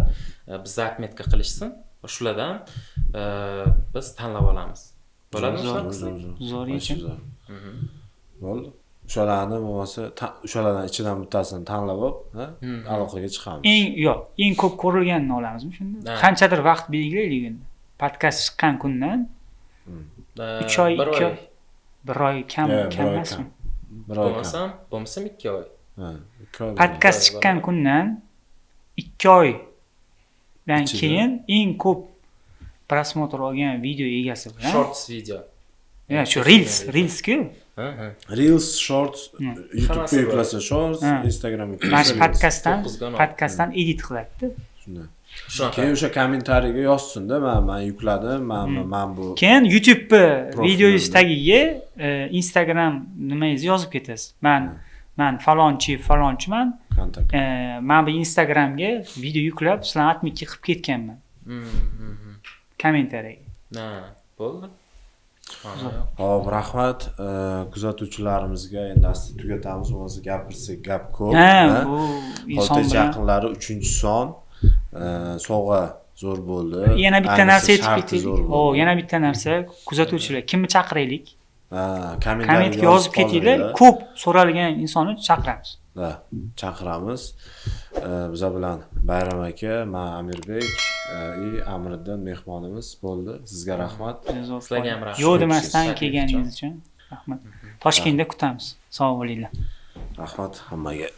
bizni atmetka qilishsin. Shulardan biz tanlab olamiz. Bo'ladimi? Zo'r yechim. Bo'ldi. O'shalarni bo'lmasa, o'shalardan ichidan bittasini tanlab olib, aloqaga chiqamiz. Eng ko'p ko'rilganini olamizmi shunda? Qanchadir vaqt belgilaylik endi. Podkast chiqqan kundan 3 oy, 2 oy, 1 oy kam emasmi? Bo'lmasam 2 oy. Podkast chiqqan kundan 2 oydan keyin eng ko'p prosmotr olgan video egasi bilan shorts video. Shu Reels-ku. Reels, Shorts, YouTube'ga yuklasa Shorts, Instagramga yuklasa. Mana podkastdan edit qiladi. Shunday. Keyin o'sha kommentariyga yozsin-da, men yukladim, men bu. Keyin YouTube videoyingiz tagiga Instagram nimangizni yozib ketasiz. Men falonchiman. Men bu Instagramga video yuklab, sizlarni atmikka qilib ketganman. Kommentariyaga. Bo'ldi. Xo'p, rahmat kuzatuvchilarimizga. Endi asta tugatamiz, o'zi gapirsak gap ko'p. Bu inson bilan yaqinlari 3-son sovg'a zo'r bo'ldi. Yana bitta narsa aytib ketdik. Yana bitta narsa, kuzatuvchilar kimni chaqiraylik? kommentga yozib ketinglar, ko'p so'ralgan insonni chaqiramiz. Ha, chaqiramiz. Biza bilan Bayram aka, men Amirbek, Amiriddin mehmonimiz bo'ldi. Sizga rahmat. Sizlarga ham rahmat. Yo'q demasdan kelganingiz uchun rahmat. Toshkentda kutamiz. Sog' bo'linglar. Rahmat hammaga.